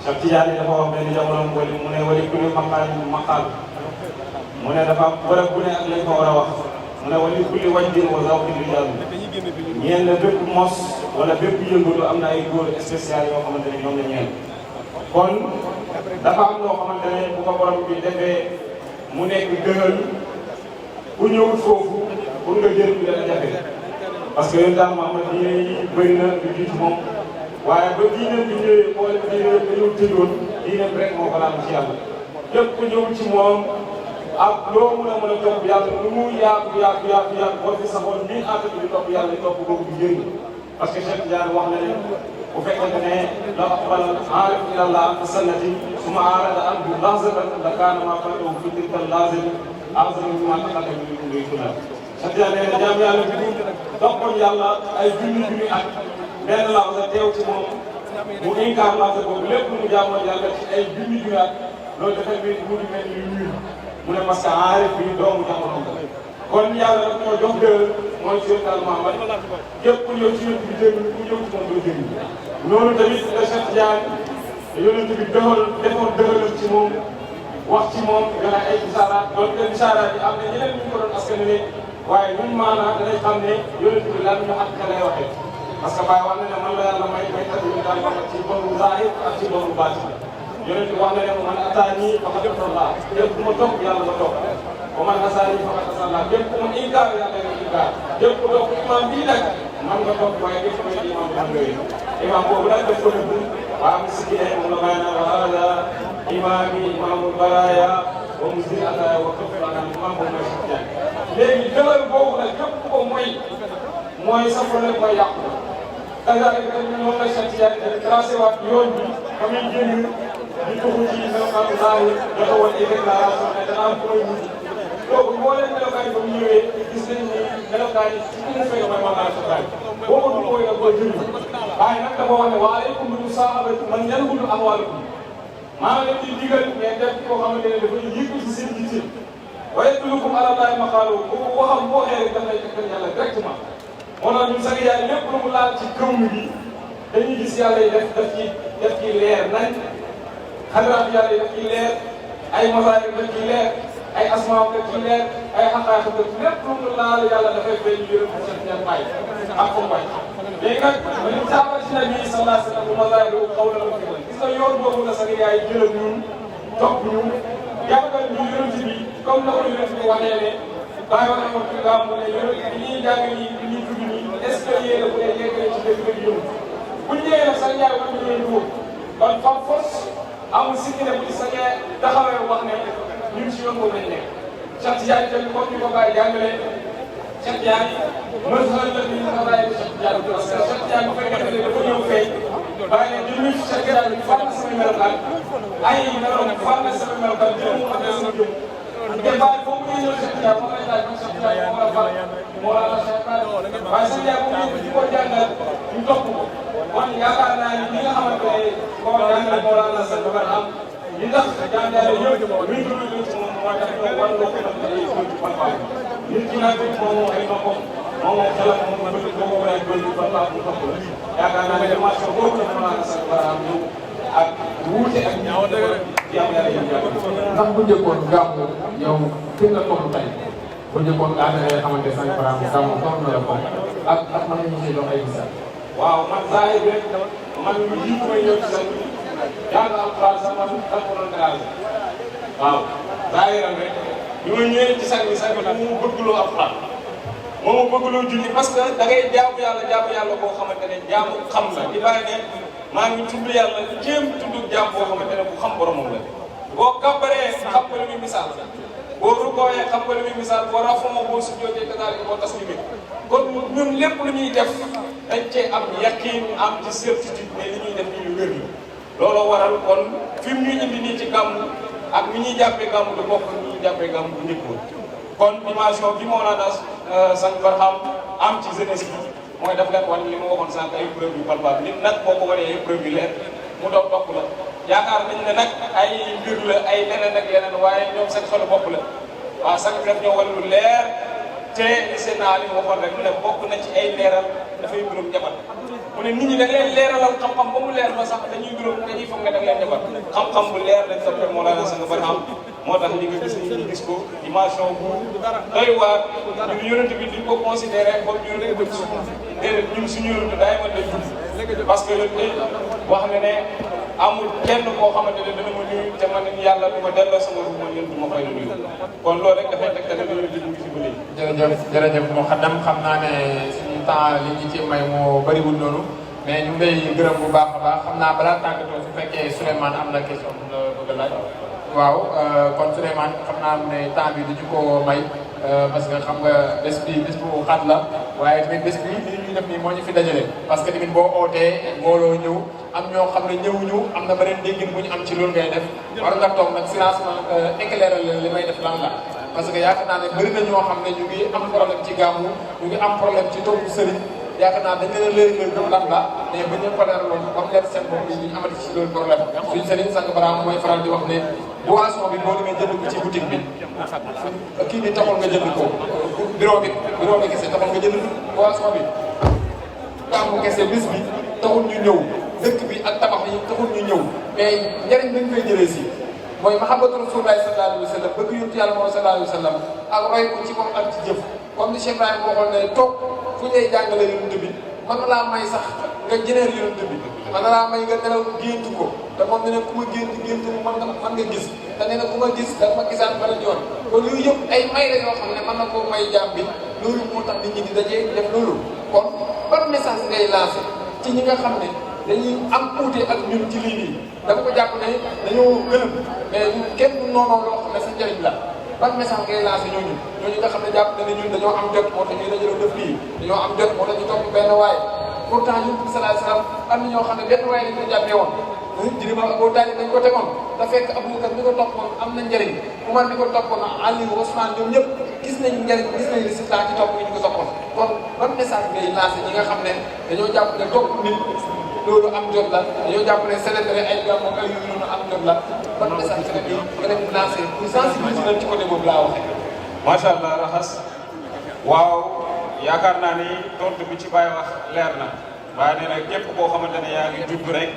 Cheikh Tidiane dafa wax benn jamono mu ne wali kulli maqaal mu ne dafa bërëb bu ne ak lañ ko war a wax mu ne wali kulli wajdin wa zawqin rijaal ñeen la bépp mos wala bépp yëngatu am na ay góor spécial yoo xamante ne ñoom la ñeen kon dafa am loo xamante ne bu ko borom bi defee mu nekk gënal ku ñëwul foofu pour nga jël bi dana jafe parce que yow daal Muhammad diine yi bëri na lu jiitu moom waaye ba diine bi ñëwee boole diine dañoo tëjoon diine bi rek moo ko laal ci yàlla képp ku ñëwul ci moom ak loo mën a topp yàlla lu mu yaatu boo fi saxoon nii àtt bi di topp yàlla di topp boobu di jëriñ parce que Cheikh Tidiane wax na ne bu fekkente ne la aqbal aarif ila Allah fi sannati suma aarada an bi lahzatan la kaana maa fatahu fi tilka lahzati a'zamu mimmaa taqaddama min umrihi kullah Cheikh Tidiane nee na jaam yàlla bi toppoon yàlla ay junni at benn lahza teew ci moom mu inkaar lahza boobu lépp lu mu jaamoon yàlla ci ay junni at loolu dafay mu di mel ni ñuul mu ne parce que aarif bi doomu jamono kon yàlla daf ñoo jox dëgg mooy ci Yonent Muhammad képp ku ñëw ci yonent bi jëriñ ku ñëw ci moom doo jëriñ noonu tamit la Cheikh Tidiane yonent bi defoon dëgëral ci moom wax ci moom gën a ay bisaaraat doon te bisaaraat yi am na ñeneen ñu ko doon askan wi waaye ñun maanaam danañ xam ne yonent bi lan ñu xam lay waxee parce que Baye wax na ne man la yàlla may tëdd ñu daal wax ci boru zaahir ak ci boru baatin yonent bi wax na ne man ataani faqad ataa képp ku ma topp yàlla ma topp wa man asaani faqad asaa képp ku ma inkaar yàlla nga inkaar képp ku topp imam bii nag man nga topp waaye képp ku imam bi man nga yëg imam boobu nag def ko dëgg waa am si moom la bàyyi naa wa hada imaami imaamul baraaya ba mu si àll wax dëgg yàlla maam boobu mooy Cheikh Tidiane léegi dëgër boobu nag képp ku ko mooy sa problème mooy yàqu danga rek noonu la Cheikh Tidiane di tracé waat yoon bi ba muy génn di dugg ci melokaanu Zahir dafa woon ay déclaration ne dana am koy mujj donc boo leen melokaan yi ba mu ñëwee gis nañ ni melokaan yi ci ku mu fekk mooy maanaam sa taal boo ko dugg nag boo jëriñ waaye nag dafa wax ne wa alaykum bi musaahabati man yanqudu amwaalakum maa ngi leen di digal ngeen def koo xamante ne dafa yëngu ci seen yitte wa yadullukum ala llaahi maqaaluhu bu waxam boo xee rek daf lay tegtal yàlla directement moo tax ñun sax yaay lépp lu mu laal ci kaw gi dañuy gis yàlla yi def ci leer nañ xadaraat yàlla yi def ci leer ay masaayir def ci leer ay asmaaw def ci leer ay xaqaax def lépp lu mu laal yàlla dafay fay ñu yërëm ci seen ñaan bàyyi ak ko mbay léegi nag ñu saaba ci nabi sallallahu alayhi wa sallam bu masaayir xaw na la fi gis nga yoon boobu la sax yaay jëlal ñun topp ñu jàngal ñu yërëm ci bi comme na ko yërëm ci waxee ne bàyyi wax na ko ci gàmmu ne yërëm bi ñuy jàng nii bi ñuy tudd nii est-ce que yéen a bu dee yeggale ci dëgg dëgg yëngu bu ñu ñëwee nag sax yaay wax ñu leen dugg kon fam force amul sikki ne bu ci sañee taxawee wax ne ñun si yoon boobu lañ nekk Cheikh Tidiane tamit comme ni ko bàyyi jàngalee Cheikh Tidiane mësal la ni nga bàyyi Cheikh Tidiane parce que Cheikh Tidiane bu fekkee ne dafa ñëw feeñ bàyyi ne di nuyu Cheikh Tidiane bi fan la sama melokaan ay meloon fan la sama melokaan jëm mu xam ne sama jëm te bàyyi boobu ñuy ñëw Cheikh Tidiane moo lay laaj man Cheikh Tidiane moo la fal moo la la Cheikh Tidiane waaye Cheikh Tidiane bu ñëw di ko jàngal ñu topp ko kon yaakaar naa ni ñi nga xamante ne moo jàngal moo la la sa am li tax jàngale yëpp luy dund ci moom mooy tax ñu war loo ko def ay góor ci Papa nit ki nag moom ay noppam moom xelam moom bëgg ko war ay góor ci Papa bu topp la yaakaar naa ne dimension boobu la mën a sa war a am ñëw ak wuute ak ñaaw yàlla yàlla yëpp ndax bu njëkkoon gàmmu yow fi nga toll tey bu njëkkoon nga ànd nga xamante ne gàmmu toll na la ko ak man ñu ci dox ay misaal. waaw man Zahir rek man lu jiitu may ñëw ci sa jàng alxuraan sax man dafa ko doon garaale waaw Zahiram rek bi ma ñëwee ci sang bi mu bëggloo alxuraan moo ma bëggloo julli parce que da ngay jaamu yàlla boo xamante ne jaamu xam la di bàyyi ne maa ngi tudd yàlla jéem tudd jaam boo xamante ne bu xam boromam la boo kàmbaree xam nga lu muy misaal boo rukooyee xam nga lu muy misaal boo rafoo boo sujjootee kazaalika boo taslimi kon ñun lépp lu ñuy def dañ cee am yaqiin am ci certitude ne li ñuy def ni ñu wér la looloo waral kon fi mu ñuy indi nii ci gàmmu ak mi ñuy jàppee gàmmu du bokk ni ñuy jàppee gàmmu bu njëkkoon kon dimension bi moo naan sang Barham am ci jeunesse bi mooy daf leen wan li ma waxoon sànq ay preuve yu palpable nit nag boo ko wanee ay preuve yu leer mu doog topp la yaakaar nañ ne nag ay mbir la ay leneen ak leneen waaye ñoom seen xelu bopp la waaw sang bi daf ñoo wan lu leer te li seen naa li waxoon rek mu ne bokk na ci ay leeral dafay mbirum njaboot mu ne nit ñi da nga leen leeralal xam-xam ba mu leer ba sax dañuy foog ne da nga leen njaboot xam-xam bu leer lañ toppee moo la sang Barham moo tax li nga gis ñu gis ko dimension bu doy waar ñun yonent bi duñ ko considéré comme ñu ne dëgg suñu déedéet ñun suñu yonent daay mën day jub parce que wax na ne amul kenn koo xamante ne dana ma nuyu te man yàlla du ma delloo sama ruuma ñun du ma koy nuyu kon loolu rek dafay teg tamit ñu ngi fi ba léegi. jërëjëf moo xaddam xam naa ne suñu temps li ñu ci may moo bëriwul noonu mais ñu ngi lay gërëm bu baax a baax xam naa balaa tàggatoo su fekkee Souleymane am na question bu la bëgg a laaj. waaw kon Souleymane xam naa ne temps bi duñu ko may parce que xam nga bés bu xat la waaye tamit bés bi li ñuy def nii moo ñu fi dajale parce que tamit boo ootee mbooloo ñëw am ñoo xam ne ñëwuñu am na beneen déggin bu ñu am ci loolu ngay def war nga toog nag silence éclairer leen li may def lan la parce que yaakaar naa ne bëri na ñoo xam ne ñu ngi am problème ci gàmmu ñu ngi am problème ci topp sëriñ yaakaar naa dañ leen a léer-léer comme lan la mais bu ñu ko leeraloon ba mu leer seen bopp yi ñu amati ci loolu problème suñu sëriñ sang Barham mooy faral di wax ne boisson bi boo demee jënd ko ci boutique bi kii bi taxul nga jënd ko bureau bi kese taxul nga jënd boisson bi gàmmu kese bis bi taxul ñu ñëw dëkk bi ak tabax yi taxul ñu ñëw mais njëriñ bi ñu koy jëlee si mooy mahabbatu rasulullahi sallallahu alayhi wa sallam bëgg yonent yàlla moom sallallahu alayhi wa sallam ak roy ko ci moom ak ci jëf comme ni Cheikh Ibrahima waxoon ne toog fu ñuy jàngale yonent bi mën na laa may sax nga jëneer yonent bi mën na laa may nga nelaw géntu ko te moom ne ne ku ma gént mu mën nga gis te nee na ku ma gis da ma gisaat beneen yoon kon yooyu yëpp ay may la yoo xam ne mën na koo may jaam bi loolu moo tax nit ñi di dajee def loolu kon ban message ngay lancé ci ñi nga xam ne dañuy am uute ak ñun ci lii nii dama ko jàpp ne dañoo gëlëm mais kenn du noonoo loo xam ne sa njëriñ la ban message ngay lancé ñooñu nga xam ne jàpp ne ñun dañoo am jot moo tax ñuy dajaloo def lii dañoo am jot moo tax ñu topp benn waay pourtant yonent bi sallallahu alayhi wasallam am na ñoo xam ne benn waay lañ ko jàppee woon Jirima Abu Taalib dañ ko tegoon te fekk Abubakar mi ko toppoon am na njëriñ Umar mi ko toppoon Ali Ousmane ñoom ñëpp gis nañ njëriñ gis nañ résultat ci topp ñu ko toppoon kon ban message ngay lancé ñi nga xam ne dañoo jàpp ne topp nit loolu am jot la dañoo jàpp ne célébrer ay gàmmu ay yu noonu am jot la ban message nga leen di lancé pour sensibiliser leen ci côté boobu laa waxee. macha allah raxas waaw yaakaar naa ni tontu bi ci Baye wax leer na waaye nee na képp koo xamante ne yaa ngi judd rek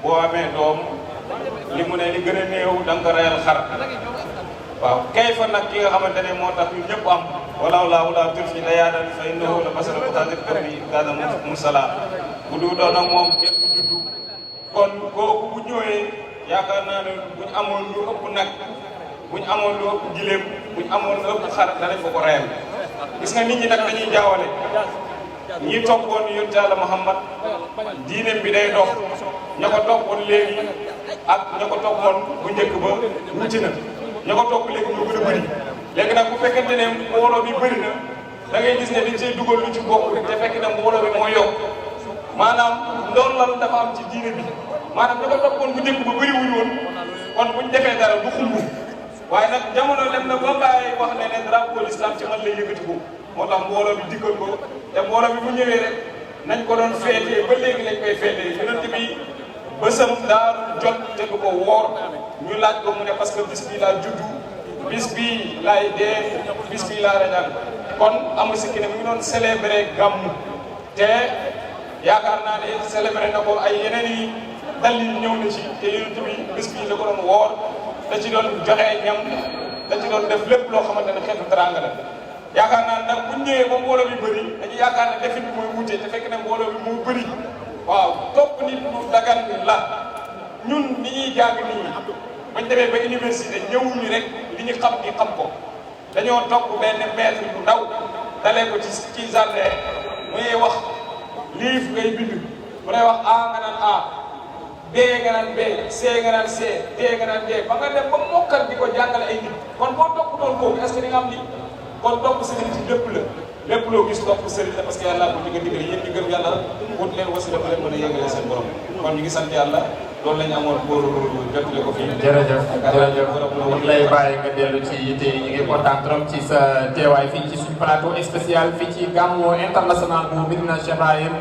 boo amee doom li mu ne li gën a néew da nga ko reyal xar waaw kay fa nag ki nga xamante ne moo tax ñun ñëpp am wala wala tur fi dayaadan fa innahu la basara mutadir karbi gada mursala bu du doon ak moom képp juddu kon kooku bu ñëwee yaakaar naa ne buñ amoon lu ëpp nag buñ amoon lu ëpp gileem buñ amoon lu ëpp xar danañ ko ko reyal gis nga nit ñi nag dañuy jaawale ñi toppoon yonent Yàlla Muhammad diineem bi day dox ña ko toppoon léegi ak ña ko toppoon bu njëkk ba wuti na ña ko topp léegi ñoo gën a bëri léegi nag bu fekkente ne mbooloo bi bëri na da ngay gis ne dañ see dugal lu ci bokk te fekk ne mbooloo bi moo yokk maanaam loolu lan dafa am ci diine bi maanaam ña ko toppoon bu njëkk ba bëri wuñu woon kon buñ defee dara du xumbu waaye nag jamono dem na ba bàyyi wax ne ne drapeau l'islam ci man lay yëkkati ko moo tax mbooloo bi dikkal ko te mbooloo bi bu ñëwee rek nañ ko doon feetee ba léegi lañ koy feetee yonent bi bësam daa jot te du ko woor ñu laaj ko mu ne parce que bis bii laa juddu bis bii laay dee bis bii laa rañaan kon amul si ki ne mu ngi doon célébrer gàmmu te yaakaar naa ne célébrer na ko ay yeneen yi dalil ñëw na ci te yonent bi bis bii la ko doon woor da ci doon joxe ñam da ci doon def lépp loo xamante ne xeetu teraanga la yaakaar naa nag bu ñëwee ba mbooloo bi bëri dañuy yaakaar ne defit bi mooy wute te fekk ne mbooloo bi moo bëri waaw topp nit lu dagan la ñun ni ñuy jàng nii bañ demee ba université ñëwuñu rek li ñu xam di xam ko dañoo topp benn maître bu ndaw dalee ko ci jardin muy wax liif ngay bind mu lay wax A nga naan A B nga naan B C nga naan C D nga naan D ba nga dem ba mokkal di ko jàngale ay nit kon boo topp doon kooku est-ce que di nga am lii kon topp sëriñ ci lépp la lépp loo gis topp sëriñ la parce que yàlla ko digga digal yéen ñi gëm yàlla wut leen wasila ba leen mën a yëgalee seen borom kon ñu ngi sant yàlla loolu la ñu amoon pour jottali ko fii. jërëjëf ñu lay bàyyi nga dellu ci yitte yi ñu ngi kontaan trop ci sa teewaay fii ci suñu plateau spécial fii ci gàmmu international bu Médina Cheikh Ibrahim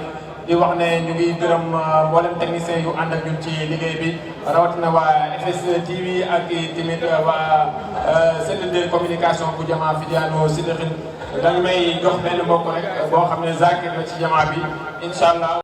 di wax ne ñu ngi gërëm mboolem technicien yu ànd ak ñun ci liggéey bi rawatina waa FS TV ak tamit waa cellule de communication bu jamaa Fidiano Sidikhin dañu may jox benn mbokk rek boo xam ne zakir la ci jamaa bi incha allah.